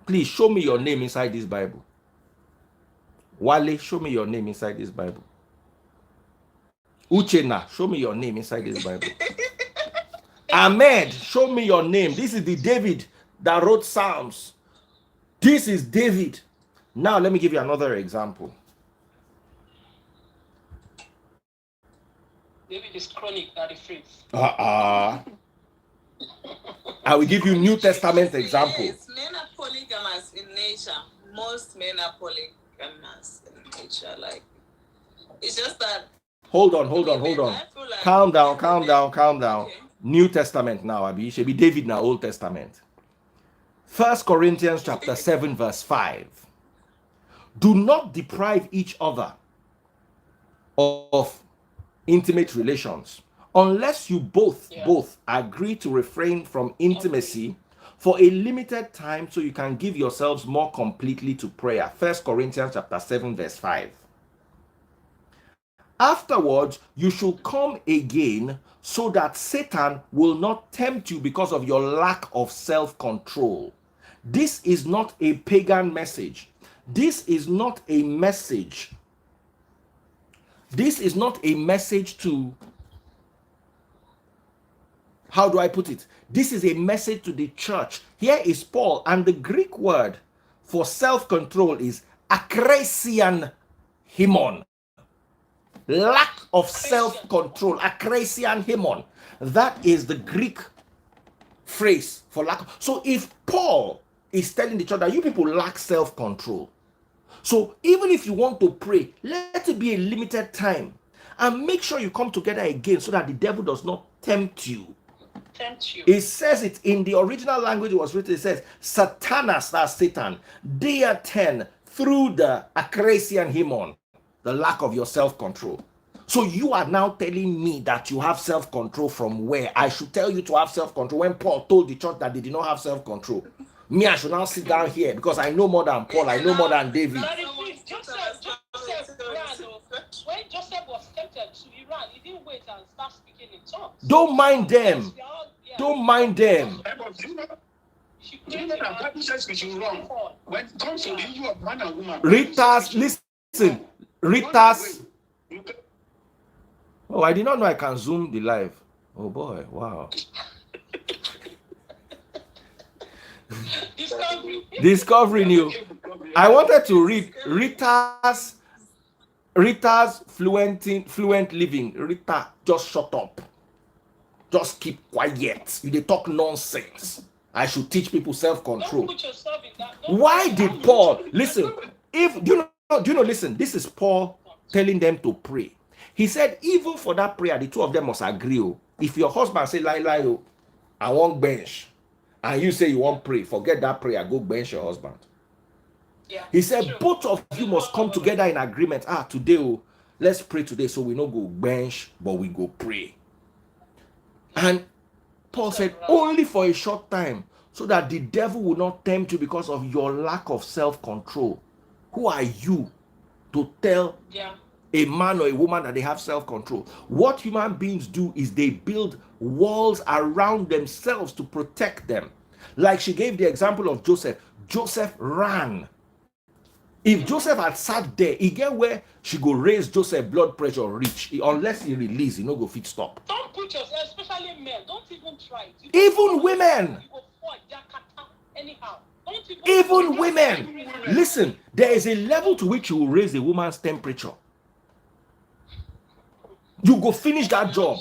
Please show me your name inside this Bible. Wale, show me your name inside this Bible. Uchenna, show me your name inside this Bible. Ahmed, show me your name. This is the David that wrote Psalms. This is David. Now let me give you another example. David is chronic that he faith. I will give you New Testament example. Yes, men are polygamous in nature. Most men are polygamous in nature. Like, it's just that. Hold on. Like Calm down. Okay. New Testament now, Abi. It should be David now, Old Testament. 1 Corinthians chapter 7 verse 5. Do not deprive each other of intimate relations unless you both agree to refrain from intimacy for a limited time so you can give yourselves more completely to prayer. 1 Corinthians chapter 7 verse 5. Afterwards, you should come again so that Satan will not tempt you because of your lack of self-control. This is not a pagan message. This is not a message. This is not a message to, how do I put it? This is a message to the church. Here is Paul, and the Greek word for self-control is akresian himon. Lack of self-control, akresian himon. That is the Greek phrase for lack. So if Paul is telling the church that you people lack self-control, so even if you want to pray, let it be a limited time and make sure you come together again so that the devil does not tempt you. It says it in the original language. It was written, it says Satanas, that's Satan, dia 10 through the akresian himon, the lack of your self-control. So you are now telling me that you have self-control from where? I should tell you to have self-control when Paul told the church that they did not have self-control. Me, I should now sit down here because I know more than Paul, I know more than David. Joseph ran. When Joseph was tempted to Iran, he didn't wait and start speaking in tongues. Don't mind them. Don't mind them. Do you know that Bible says we should run? When it comes to the issue of man and woman. Ritas, listen. Ritas. Oh, I did not know I can zoom the live. Oh boy, wow. Discovering you. I wanted to read Rita's fluent living. Rita, just shut up. Just keep quiet. You they talk nonsense. I should teach people self-control. Why did Paul listen? Listen, this is Paul telling them to pray. He said, even for that prayer, the two of them must agree. If your husband say, lie, I want bench, and you say you want pray, forget that prayer, go bench your husband. Yeah, he said, both of you must come together in agreement. Today, Let's pray today so we no go bench, but we go pray. And Paul said, only for a short time, so that the devil will not tempt you because of your lack of self-control. Who are you to tell a man or a woman that they have self-control? What human beings do is they build walls around themselves to protect them. Like she gave the example of Joseph. Joseph ran. If Joseph had sat there, he get where she go raise Joseph blood pressure reach. Unless he release, he no go fit stop. Don't put yourself, especially men, don't even try it. Even women. You go for Jackpot anyhow. Even women. Listen, there is a level to which you will raise a woman's temperature. You go finish that job.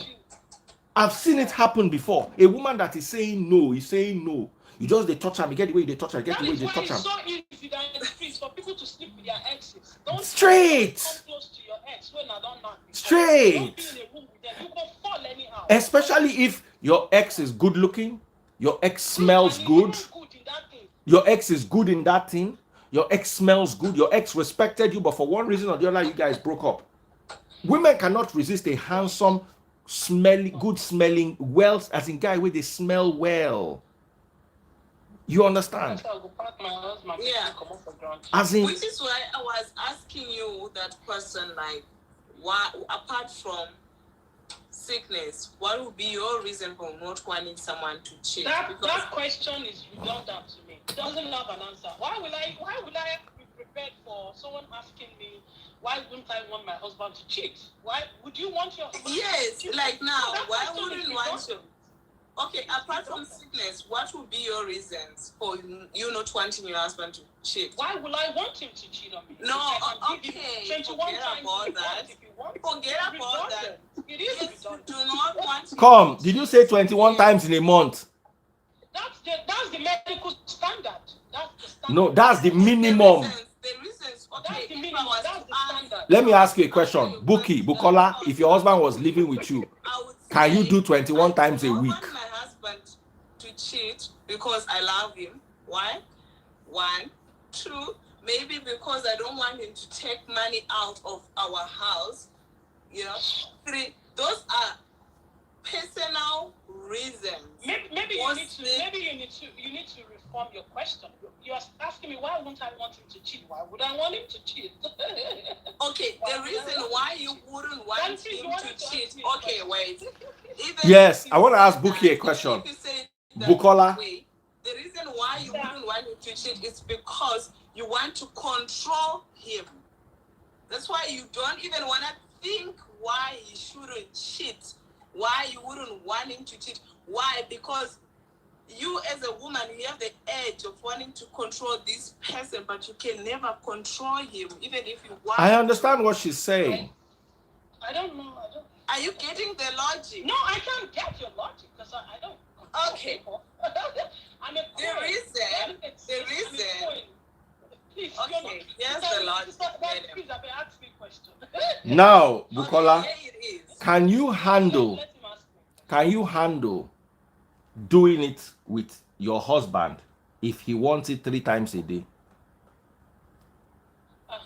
I've seen it happen before. A woman that is saying no, is saying no. You just they touch her, you get the way they touch her, get the way they touch her. It's so easy that it's for people to sleep with their exes. Don't straight. Come close to your ex when I don't know. Straight. Don't be in a room with them. You go fall anyhow. Especially if your ex is good looking, your ex smells good. Your ex is good in that thing. Your ex smells good. Your ex respected you, but for one reason or the other, you guys broke up. Women cannot resist a handsome, smelling, good smelling, well, as in guy where they smell well. You understand? Yeah. As in, which is why I was asking you that question, like, why, apart from sickness, what would be your reason for not wanting someone to cheat? That question is redundant to me. It doesn't have an answer. Why will I be prepared for someone asking me, why wouldn't I want my husband to cheat? Why would you want your husband yes, to cheat? like now, That why question wouldn't is you want redundant. to? Okay, apart from sickness, what would be your reasons for you not wanting your husband to cheat? Why will I want him to cheat on me? No, If I okay, can give him 21 forget times about if that. you want, Forget it's about that. redundant. It is Yes, you redundant. do not want to come, did you cheat. say 21 times in a month? That's the medical standard. That's the standard. No, that's the minimum. The reasons, okay, That's the if minimum. I was That's to the ask, standard. Let me ask you a question. Buki, Bukola, if your husband was living with you, I would can you say, do 21 I times a don't week? want my husband to cheat because I love him. Why? 1, 2, maybe because I don't want him to take money out of our house. 3, those are personal reasons. Maybe you need to reform your question. You're asking me why wouldn't I want him to cheat? Why would I want him to cheat? Okay, the reason why you wouldn't want him to cheat. Okay, wait. Even Yes, if I you want to say ask Buki a that, question. if you say that Bukola. way, the reason why you wouldn't want him to cheat is because you want to control him. That's why you don't even want to think why he shouldn't cheat. Why you wouldn't want him to cheat. Why? Because you as a woman, you have the edge of wanting to control this person, but you can never control him, even if you want. I understand what she's saying. I don't know. Are you getting the logic? No, I can't get your logic because I don't. Okay. I'm a The reason. Please, okay, here's the logic. Please, I've been asking me a question. Now, Bukola, Okay, here it is. can you handle Let him ask me. doing it with your husband if he wants it 3 times a day?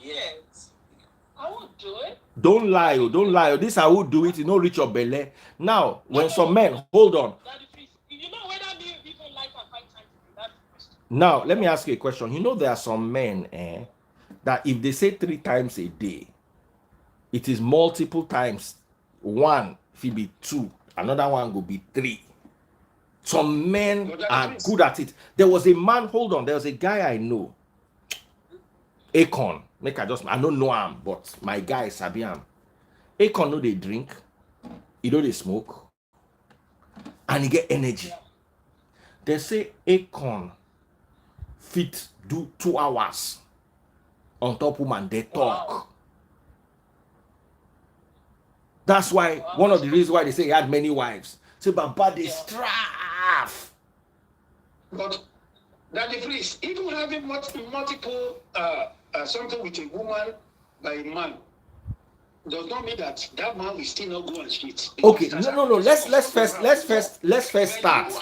Yes. I won't do it. Don't lie, don't lie. This I will do it, you know, reach your belly. Now, when some men, hold on. You know whether me even like her 5 times a day. That's the question. Now, let me ask you a question. You know, there are some men that if they say 3 times a day, it is multiple times. 1, if it be 2, another one will be 3. Some men are good at it. There was a man, hold on, there was a guy I know. Akon. I don't know him, but my guy is Sabiam. Akon know they drink, he know they smoke, and he get energy. They say Akon fit do 2 hours on top woman, they talk. Wow. That's why one of the reasons why they say he had many wives. Say, but they strive. But that please, even having multiple something with a woman by a man does not mean that man will still not go and cheat. Okay, no. Let's first start.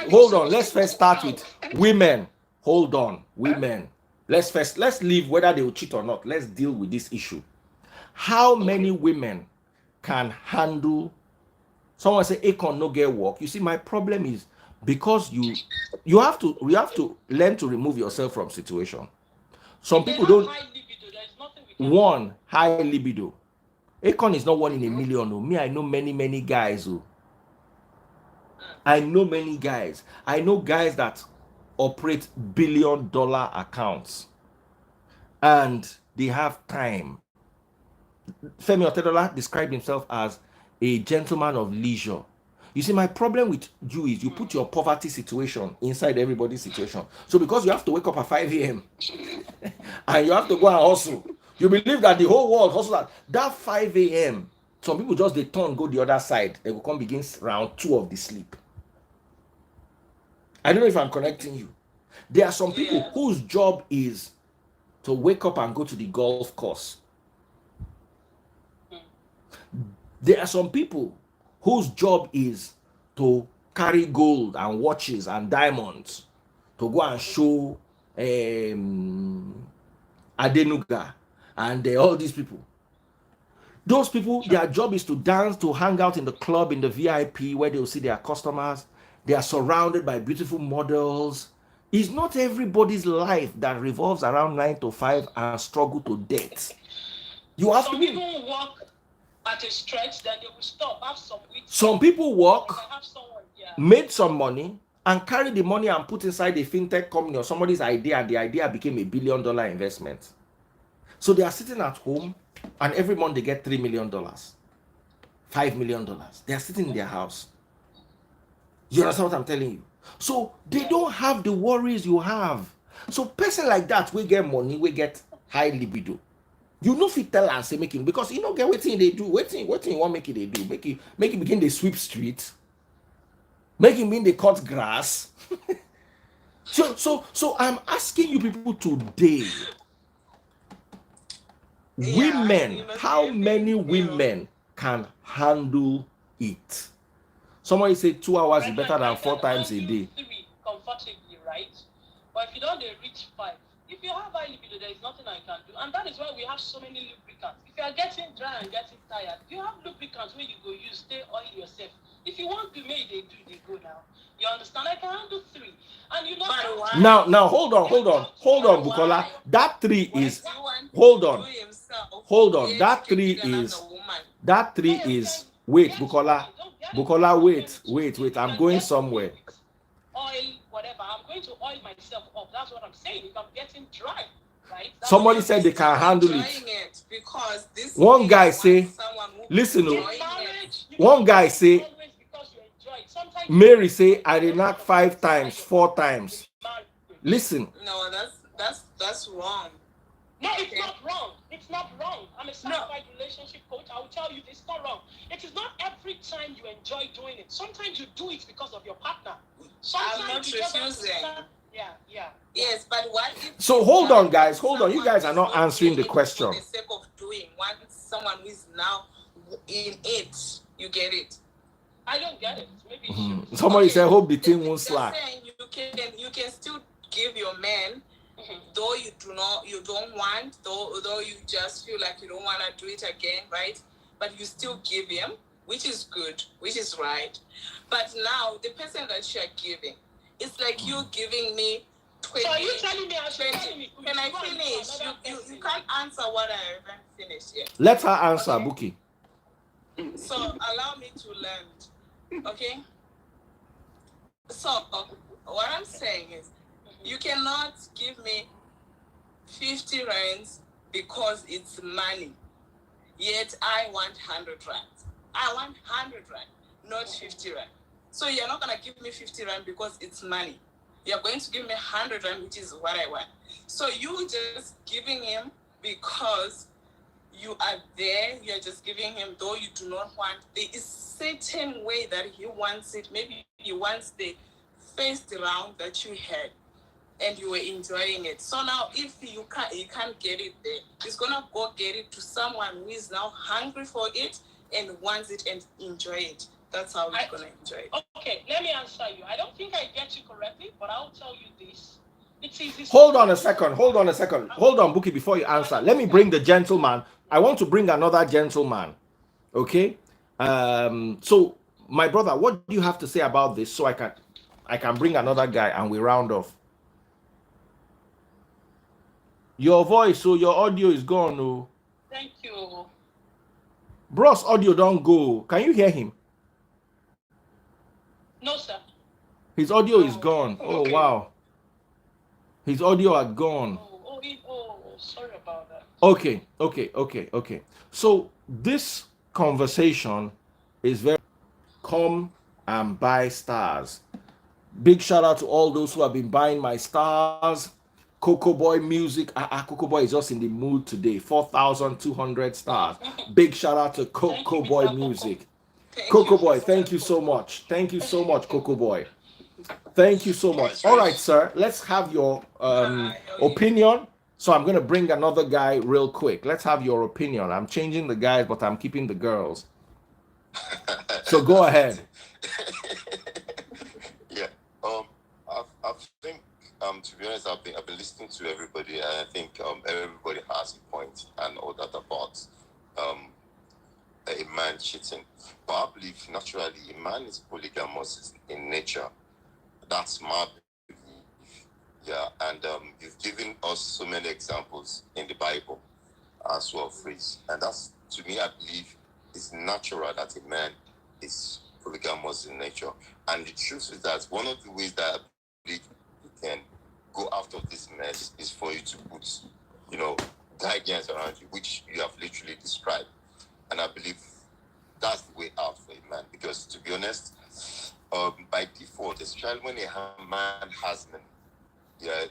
Hold on. Let's first start with women. Hold on, women. let's leave whether they will cheat or not. Let's deal with this issue. How many women can handle someone say Akon no get work? You see, my problem is because we have to learn to remove yourself from situation. Some people don't. High libido, there's nothing we can One, high libido. Akon is not one in a million. Oh. Me, I know many guys. Oh. I know many guys. I know guys that operate billion-dollar accounts and they have time. Femi Otedola described himself as a gentleman of leisure. You see, my problem with you is you put your poverty situation inside everybody's situation. So because you have to wake up at 5 a.m. and you have to go and hustle, you believe that the whole world hustles at that 5 a.m. Some people just they turn, go the other side. They will come begin round 2 of the sleep. I don't know if I'm connecting you. There are some people whose job is to wake up and go to the golf course. There are some people whose job is to carry gold and watches and diamonds to go and show Adenuga and all these people. Those people, their job is to dance, to hang out in the club, in the VIP where they'll see their customers. They are surrounded by beautiful models. It's not everybody's life that revolves around 9 to 5 and struggle to death. You have Some to be. people work at a stretch, then they will stop, have some weeks. Some people work, Have someone, made some money, and carry the money and put inside a fintech company or somebody's idea, and the idea became $1 billion investment. So they are sitting at home, and every month they get $3 million, $5 million. They are sitting in their house. You understand what I'm telling you? So they don't have the worries you have. So person like that, we get money, we get high libido. You know fit tell and say making because you know get waiting they do, waiting want make it they do, make it begin the sweep street, make it mean they cut grass. so I'm asking you people today, women, how many women can handle it? Somebody say 2 hours is better than 4 times a day. 3 comfortably, right? But if you don't reach 5, if you have high libido, there is nothing I can do. And that is why we have so many lubricants. If you are getting dry and getting tired, you have lubricants where you go use, stay oil yourself. If you want to make they go now. You understand? I can handle 3. And you know now hold on, Bukola. That 3 is hold on. That 3 is wait, Bukola, wait. I'm going somewhere. Oil, whatever. I'm going to oil myself up. That's what I'm saying. If I'm getting dry, right? Somebody said they can handle it because this one guy say, listen, one guy say, Mary say, I did knock 5 times, 4 times. Listen. No, that's wrong. No, it's not wrong. It's not wrong. I'm a certified relationship coach. I will tell you it's not wrong. It is not every time you enjoy doing it. Sometimes you do it because of your partner. Sometimes I'm not refusing. Yeah. Yes, but what if... So hold on, guys. Hold on. You guys are not answering the question. For the sake of doing, want someone who is now in it, you get it. I don't get it. Maybe somebody said, hope the thing won't slack. You can still give your man, though you don't want, though you just feel like you don't want to do it again, right? But you still give him, which is good, which is right. But now the person that you're giving, it's like you giving me 20. So are you telling me I should 20? Can I finish? You can't answer what I haven't finished yet. Let her answer, okay. Buki. So allow me to learn, okay? So what I'm saying is, you cannot give me 50 rands because it's money. Yet I want 100 rands. I want 100 rand, not 50 rand. So you're not gonna give me 50 rand because it's money. You're going to give me 100 rand, which is what I want. So you just giving him because you are there. You're just giving him, though you do not want. There is certain way that he wants it. Maybe he wants the first round that you had, and you were enjoying it. So now, if you can't get it there, he's gonna go get it to someone who is now hungry for it and wants it and enjoy it. That's how he's gonna enjoy it. Okay, let me answer you. I don't think I get you correctly, but I'll tell you this. It's easy. Hold on a second. Hold on, Buki, before you answer. Let me bring the gentleman. I want to bring another gentleman. Okay? So my brother, what do you have to say about this so I can bring another guy and we round off? Your voice, so your audio is gone. Oh. Thank you. Bros, audio don't go. Can you hear him? No, sir. His audio is gone. Oh, Okay. wow. His audio are gone. Sorry about that. Okay. So this conversation is very come and buy stars. Big shout out to all those who have been buying my stars. Coco Boy music. Coco Boy is just in the mood today. 4,200 stars. Big shout out to Coco Boy music. Coco Boy, thank you so much. Thank you so much, Coco Boy. Thank you so much. All right, sir. Let's have your opinion. So I'm going to bring another guy real quick. Let's have your opinion. I'm changing the guys, but I'm keeping the girls. So go ahead. Yeah. I think to be honest, I've been listening to everybody, and I think everybody has a point and all that about a man cheating. But I believe naturally a man is polygamous in nature. That's my belief. Yeah, and you've given us so many examples in the Bible as well, Freeze. And that's, to me, I believe it's natural that a man is polygamous in nature. And the truth is that one of the ways that I believe you can go out of this mess is for you to put, guidance around you, which you have literally described. And I believe that's the way out for a man. Because to be honest, by default, especially when a man has men, yeah,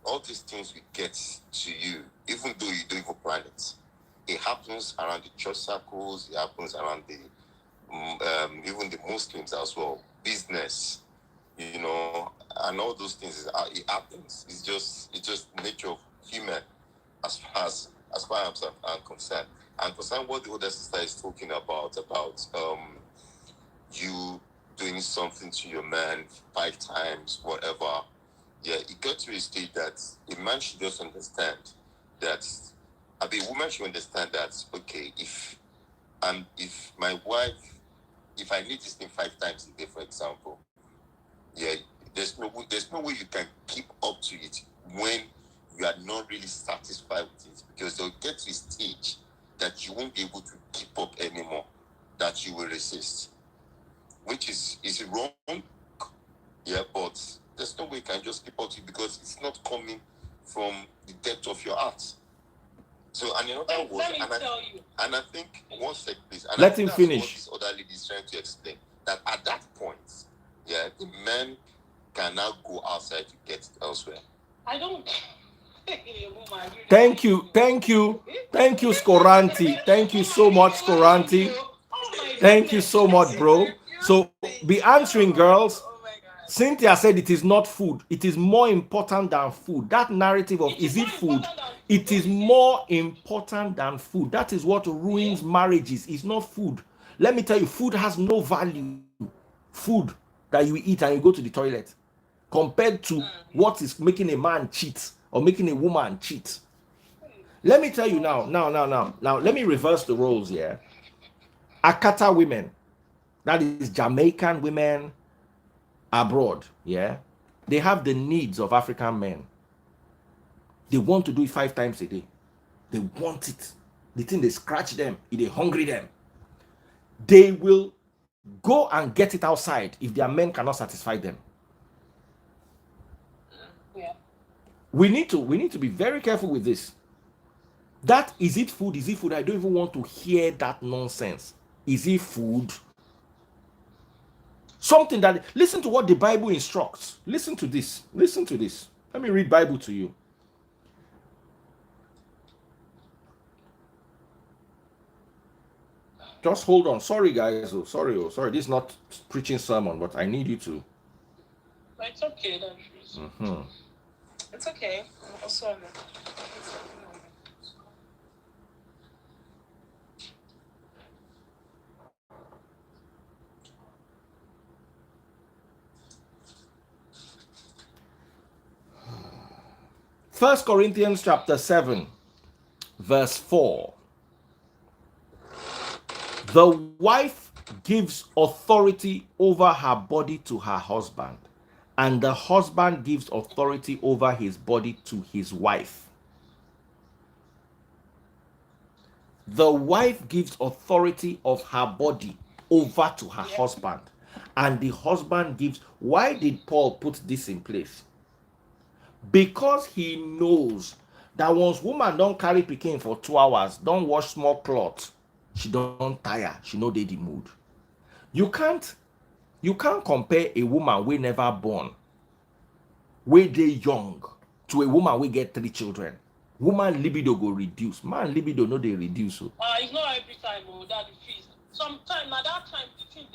all these things will get to you, even though you don't even plan it. It happens around the church circles. It happens around the even the Muslims as well. Business, and all those things. It happens. It's just nature of human, as far as I'm concerned. And concerned what the other sister is talking about you doing something to your man 5 times, whatever. Yeah, it got to a stage that a man should just understand that, a woman should understand that, okay, if my wife, if I need this thing 5 times a day, for example, yeah, there's no way you can keep up to it when you are not really satisfied with it, because they'll get to a stage that you won't be able to keep up anymore, that you will resist, which is wrong. Yeah, but there's no way you can just keep up to it because it's not coming from the depth of your heart. So, and in other words, and I think one sec, please. And Let him finish. What this other lady is trying to explain, that at that point, yeah, the men can now go outside to get it elsewhere. I don't. Thank you, Scoranti. Thank you so much, Scoranti. Thank you so much, bro. So be answering, girls. Cynthia said it is not food. It is more important than food. That narrative of is it food? It is more important than food. That is what ruins marriages. It's not food. Let me tell you, food has no value. Food that you eat and you go to the toilet, compared to what is making a man cheat or making a woman cheat. Let me tell you now, let me reverse the roles here. Akata women, that is Jamaican women abroad, yeah, they have the needs of African men. They want to do it 5 times a day. They want it. The thing they scratch them, they hungry them. They will go and get it outside if their men cannot satisfy them. Yeah. We need to be very careful with this. That is it food? Is it food? I don't even want to hear that nonsense. Is it food? Something that, listen to what the Bible instructs. Listen to this. Let me read Bible to you. Just hold on. Sorry, guys. Sorry. This is not preaching sermon, but I need you to. It's okay. It's okay. Also, First Corinthians chapter 7, verse 4. The wife gives authority over her body to her husband, and the husband gives authority over his body to his wife. The wife gives authority of her body over to her husband, and the husband gives. Why did Paul put this in place? Because he knows that once woman don't carry pikin for 2 hours, don't wash small cloth, she don't tire, she know they the mood. You can't compare a woman we never born, we they young, to a woman we get 3 children. Woman libido go reduce. Man libido no they reduce. So. It's not every time that the feast. Sometimes at that time the thing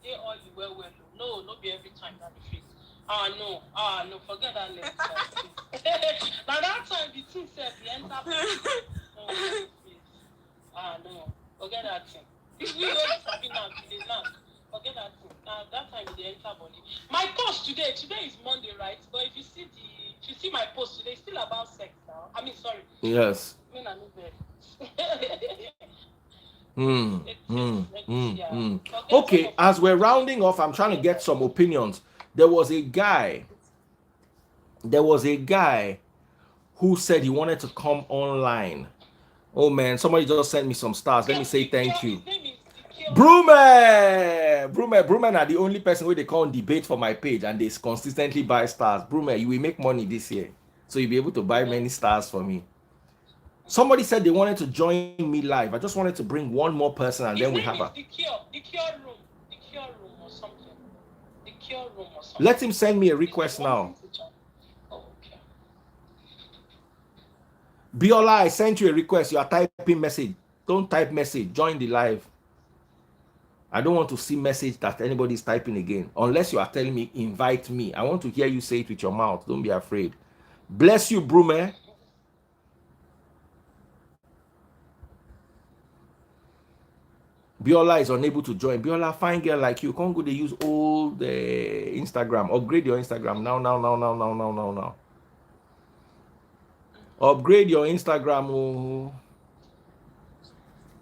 they all well. No, not be every time that the feast. No, forget that later. Now that time the thing said the enter. No, forget that thing. If you go to now, forget that thing. That time the enter body. My post today is Monday, right? But if you see my post today, it's still about sex now. I mean, sorry. Yes. Okay, as we're rounding off, I'm trying to get some opinions. There was a guy who said he wanted to come online. Oh man, somebody just sent me some stars. Let me say thank you. Brume are the only person where they call debate for my page, and they consistently buy stars. Brume, you will make money this year, so you'll be able to buy many stars for me. Somebody said they wanted to join me live. I just wanted to bring one more person, and then we have a the cure room or something. The cure room or something. Let him send me a request now. Okay. Biola, I sent you a request. You are typing message. Don't type message. Join the live. I don't want to see message that anybody is typing again. Unless you are telling me, invite me. I want to hear you say it with your mouth. Don't be afraid. Bless you, Brume. Biola is unable to join. Biola, fine girl like you. Can't go to use old Instagram. Upgrade your Instagram now. Upgrade your Instagram. Oh.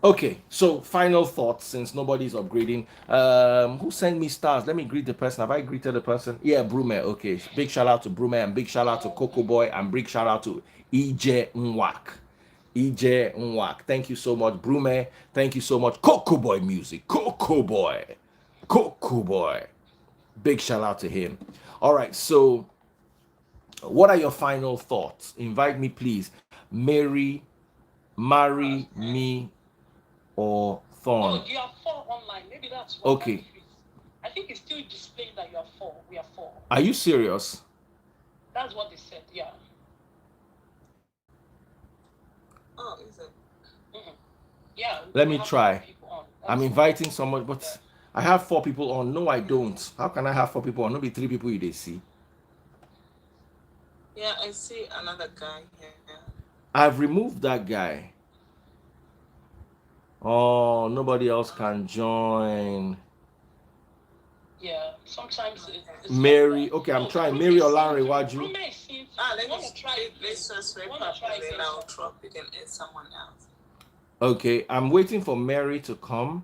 Okay, so final thoughts since nobody's upgrading. Who sent me stars? Let me greet the person. Have I greeted the person? Yeah, Brume. Okay, big shout out to Brume, and big shout out to Coco Boy, and big shout out to EJ Nwak. EJ Nwak. Thank you so much, Brume. Thank you so much, Coco Boy Music. Coco Boy. Big shout out to him. All right, so what are your final thoughts? Invite me, please. Marry me, or Thorn. Oh, you are 4 online. Maybe that's what. Okay. I think it's still displaying that you are 4. We are 4. Are you serious? That's what they said. Yeah. Oh, is it? Mm-hmm. Yeah. Let me try. I'm inviting someone, but I have 4 people on. No, I don't. How can I have 4 people on? Maybe 3 people you they see. Yeah, I see another guy here. I've removed that guy. Oh, nobody else can join. Yeah, sometimes it's Mary, okay, I'm trying. Mary Olanrewaju. Let's just wrap up and then I'll drop it and add someone else. Okay, I'm waiting for Mary to come.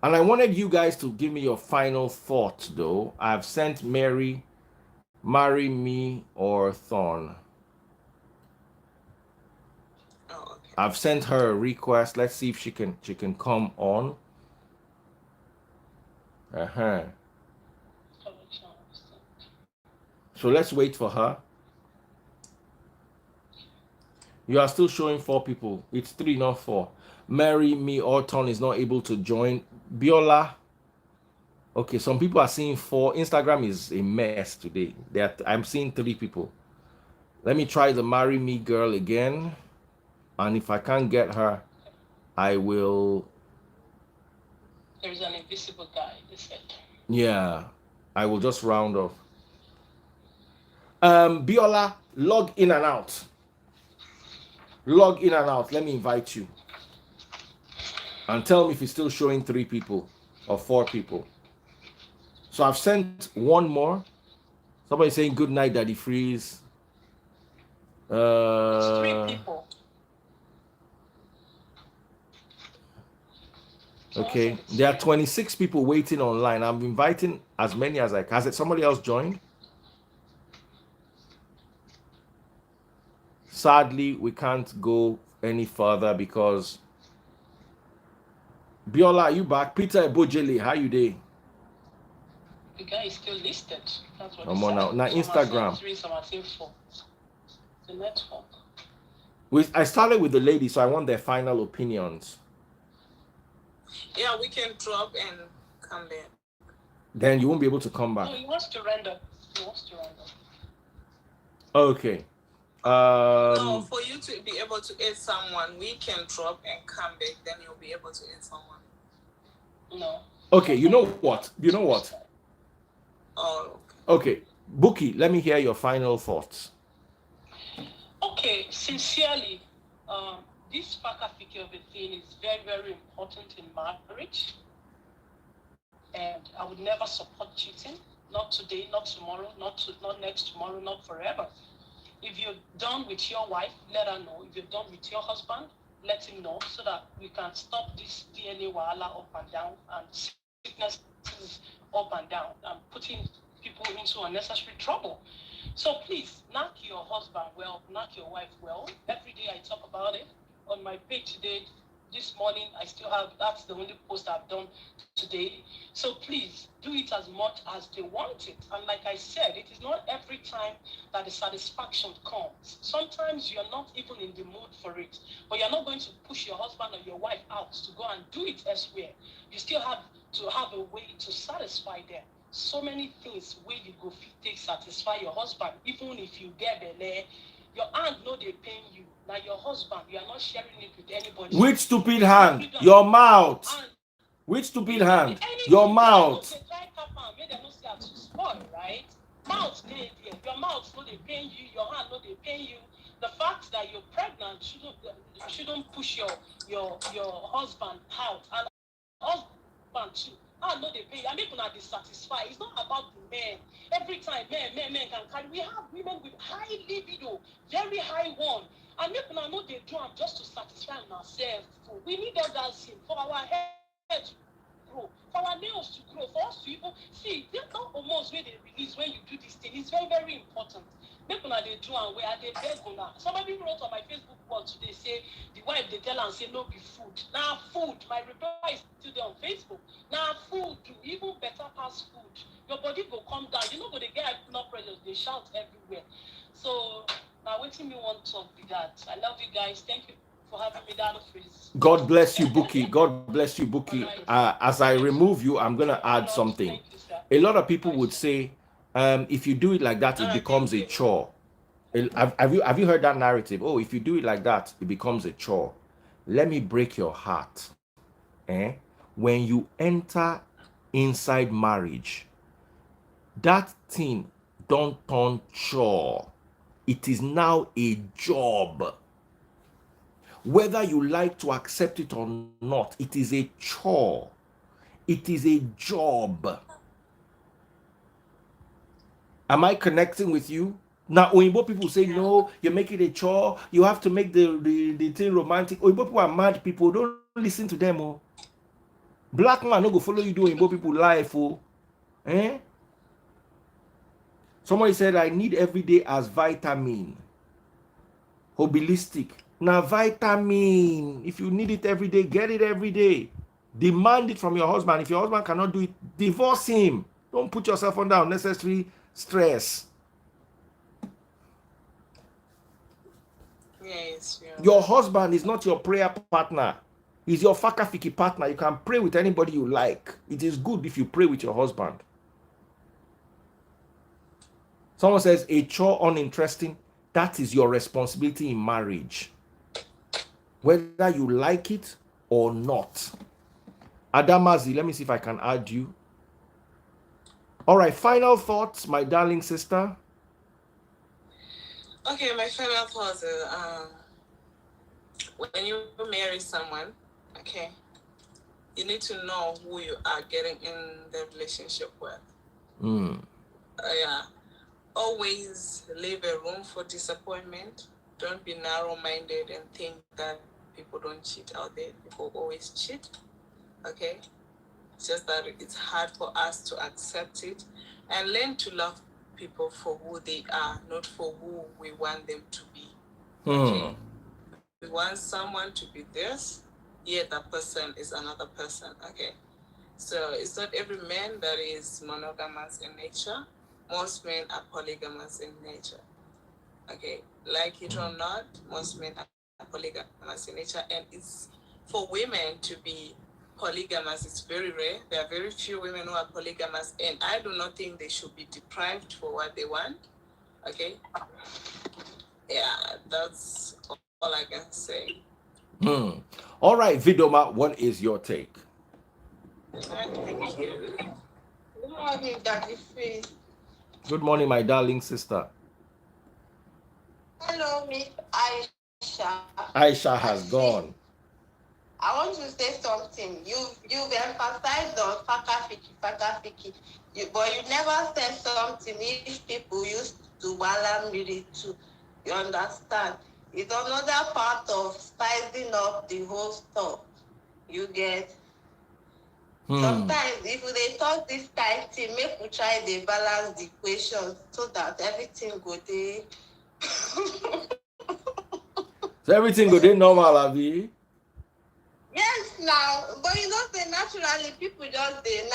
And I wanted you guys to give me your final thoughts, though. I've sent Mary, marry me or Thorn. Oh, okay. I've sent her a request. Let's see if she can come on. So let's wait for her. You are still showing 4 people. It's 3, not 4. Marry me or Thorn is not able to join. Biola. Okay, some people are seeing 4. Instagram is a mess today. I'm seeing 3 people. Let me try the marry me girl again. And if I can't get her, I will. There's an invisible guy, they said. Yeah, I will just round off. Biola, log in and out. Log in and out. Let me invite you. And tell me if it's still showing 3 people or 4 people. So I've sent 1 more. Somebody saying good night, Daddy Freeze. It's 3 people. Okay, there are 26 people waiting online. I'm inviting as many as I can. Has somebody else joined? Sadly, we can't go any further because Biola, are you back? Peter Ebojele, how you doing? The guy is still listed. That's what I'm on now. Instagram. 3, some are saying 4. The network. I started with the ladies, so I want their final opinions. Yeah, we can drop and come back. Then you won't be able to come back. No, he wants to render. Okay. No, for you to be able to add someone, we can drop and come back. Then you'll be able to add someone. No. Okay, you know what? Oh. Okay, Bookie, let me hear your final thoughts. Okay, sincerely, this fakafiki of a thing is very, very important in marriage. And I would never support cheating. Not today, not tomorrow, not next tomorrow, not forever. If you're done with your wife, let her know. If you're done with your husband, let him know so that we can stop this DNA wahala up and down and sicknesses up and down and putting people into unnecessary trouble. So please, knock your husband well, knock your wife well. Every day I talk about it. On my page today, this morning, I still have, that's the only post I've done today. So please, do it as much as they want it. And like I said, it is not every time that the satisfaction comes. Sometimes you're not even in the mood for it. But you're not going to push your husband or your wife out to go and do it elsewhere. You still have to have a way to satisfy them. So many things where you go take satisfy your husband, even if you get belay. Your hand no they paying you. Now your husband, you are not sharing it with anybody. Which stupid hand? Your mouth. Which stupid hand? Your mouth. Right? Mouth they your mouth no they paying you, your hand no they paying you. The fact that you're pregnant shouldn't push your husband out. And husband too. I know they pay. I mean, people are dissatisfied. It's not about the men. Every time men can carry. We have women with high libido, very high one. And people know they do them just to satisfy ourselves. We need orgasm for our head to grow, for our nails to grow, for us to even see. They're not hormones where they release when you do this thing. It's very, very important. People they do and where they beg on that. Somebody wrote on my Facebook wall today, say the wife they tell and say no be food. Now food. My reply is still there on Facebook. Now food do even better pass food. Your body will come down. You know when they get high blood pressure, they shout everywhere. So now waiting me one talk with that. I love you guys. Thank you for having me down, Freeze. God bless you, Bookie. God bless you, Bookie. As I remove you, I'm gonna add something. A lot of people would say, if you do it like that, it becomes a chore. Have you heard that narrative? Oh, if you do it like that, it becomes a chore. Let me break your heart. When you enter inside marriage, that thing don't turn chore. It is now a job. Whether you like to accept it or not, it is a chore. It is a job. Am I connecting with you? Now, Oyibo people say, no, you make it a chore. You have to make the thing romantic. Oyibo people are mad people. Don't listen to them. Oh. Black man no go follow you do Oyibo people life. Oh. Somebody said, I need every day as vitamin. Holistic. Now, vitamin. If you need it every day, get it every day. Demand it from your husband. If your husband cannot do it, divorce him. Don't put yourself under unnecessary stress. Yes, yeah. Your husband is not your prayer partner. He's your fakafiki partner. You can pray with anybody you like. It is good if you pray with your husband. Someone says a chore uninteresting. That is your responsibility in marriage. Whether you like it or not. Adamazi, let me see if I can add you. All right, final thoughts, my darling sister. Okay, my final thoughts is when you marry someone, okay, you need to know who you are getting in the relationship with. Yeah. always leave a room for disappointment. Don't be narrow-minded and think that people don't cheat out there. People always cheat. Okay? It's just that it's hard for us to accept it and learn to love people for who they are, not for who we want them to be. Okay? We want someone to be this, yet that person is another person. Okay? So it's not every man that is monogamous in nature. Most men are polygamous in nature. Okay? Like it or not, most men are polygamous in nature. And it's for women to be polygamous, it's very rare. There are very few women who are polygamous, and I do not think they should be deprived for what they want. Okay? Yeah, that's all I can say. All right, Vidoma, what is your take? Thank you. Good morning, Daddy Free. Good morning, my darling sister. Hello, Miss Aisha. Aisha has gone. I want to say something. You've emphasized on fakafiki, but you never said something if people used to wala miri too. You understand? It's another part of spicing up the whole stuff. You get. Sometimes if they talk this kind of thing, make we try to balance the equation so that everything go there. So everything go dey normal, abi? Yes, now, but you know, say naturally people just they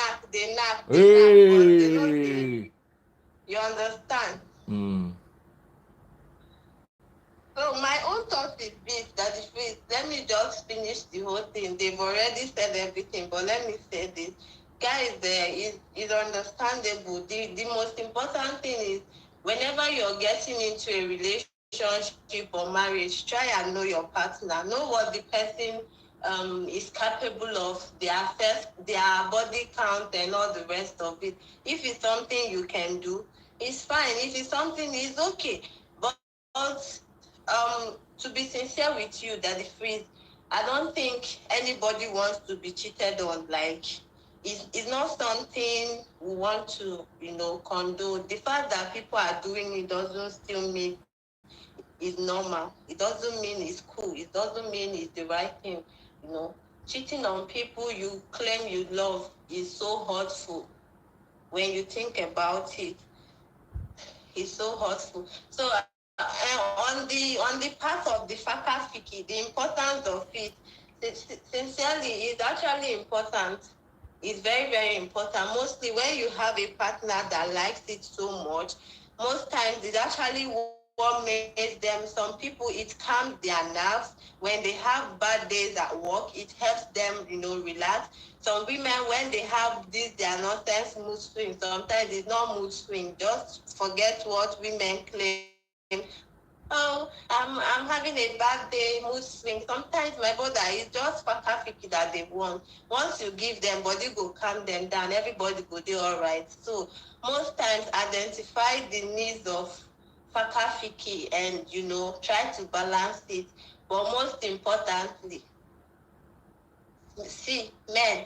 knock. Hey. You understand? So my own thought is this: that if we let me just finish the whole thing. They've already said everything, but let me say this, guys. Is understandable. The most important thing is whenever you're getting into a relationship or marriage, try and know your partner. Know what the person is capable of, their body count and all the rest of it. If it's something you can do, it's fine. If it's something, it's okay. But to be sincere with you, Daddy Freeze, I don't think anybody wants to be cheated on. Like, it's not something we want to, condone. The fact that people are doing it doesn't still mean it's normal. It doesn't mean it's cool. It doesn't mean it's the right thing. Cheating on people you claim you love is so hurtful. When you think about it, it's so hurtful. So on the part of the fakafiki, the importance of it, sincerely, is actually important. It's very, very important. Mostly when you have a partner that likes it so much, most times it's actually what makes them, some people, it calms their nerves. When they have bad days at work, it helps them, relax. Some women, when they have their nonsense mood swing, sometimes it's not mood swing, just forget what women claim. Oh, I'm having a bad day, mood swing. Sometimes my brother is just fakafiki that they want. Once you give them, body go calm them down, everybody go do all right. So most times identify the needs of fakafiki and try to balance it. But most importantly, see, men,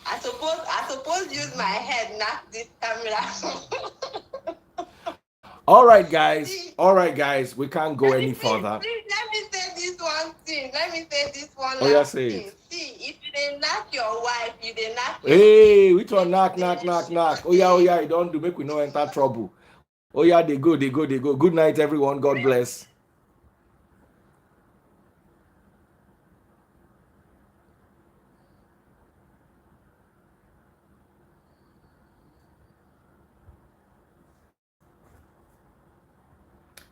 I suppose use my head, not this camera. All right, guys. We can't go any further. Please, let me say this one thing. Oh, yeah, say it. See, if you didn't knock your wife, you didn't knock your Hey, which one knock. Oh yeah, you don't do make we no enter trouble. Oh yeah, they go. Good night, everyone. God bless.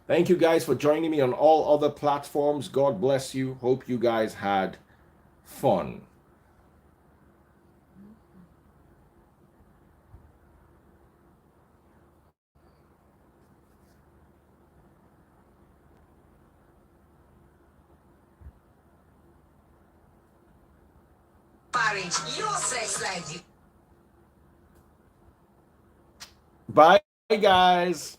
Thank you guys for joining me on all other platforms. God bless you. Hope you guys had fun. Your sex life. Bye, guys.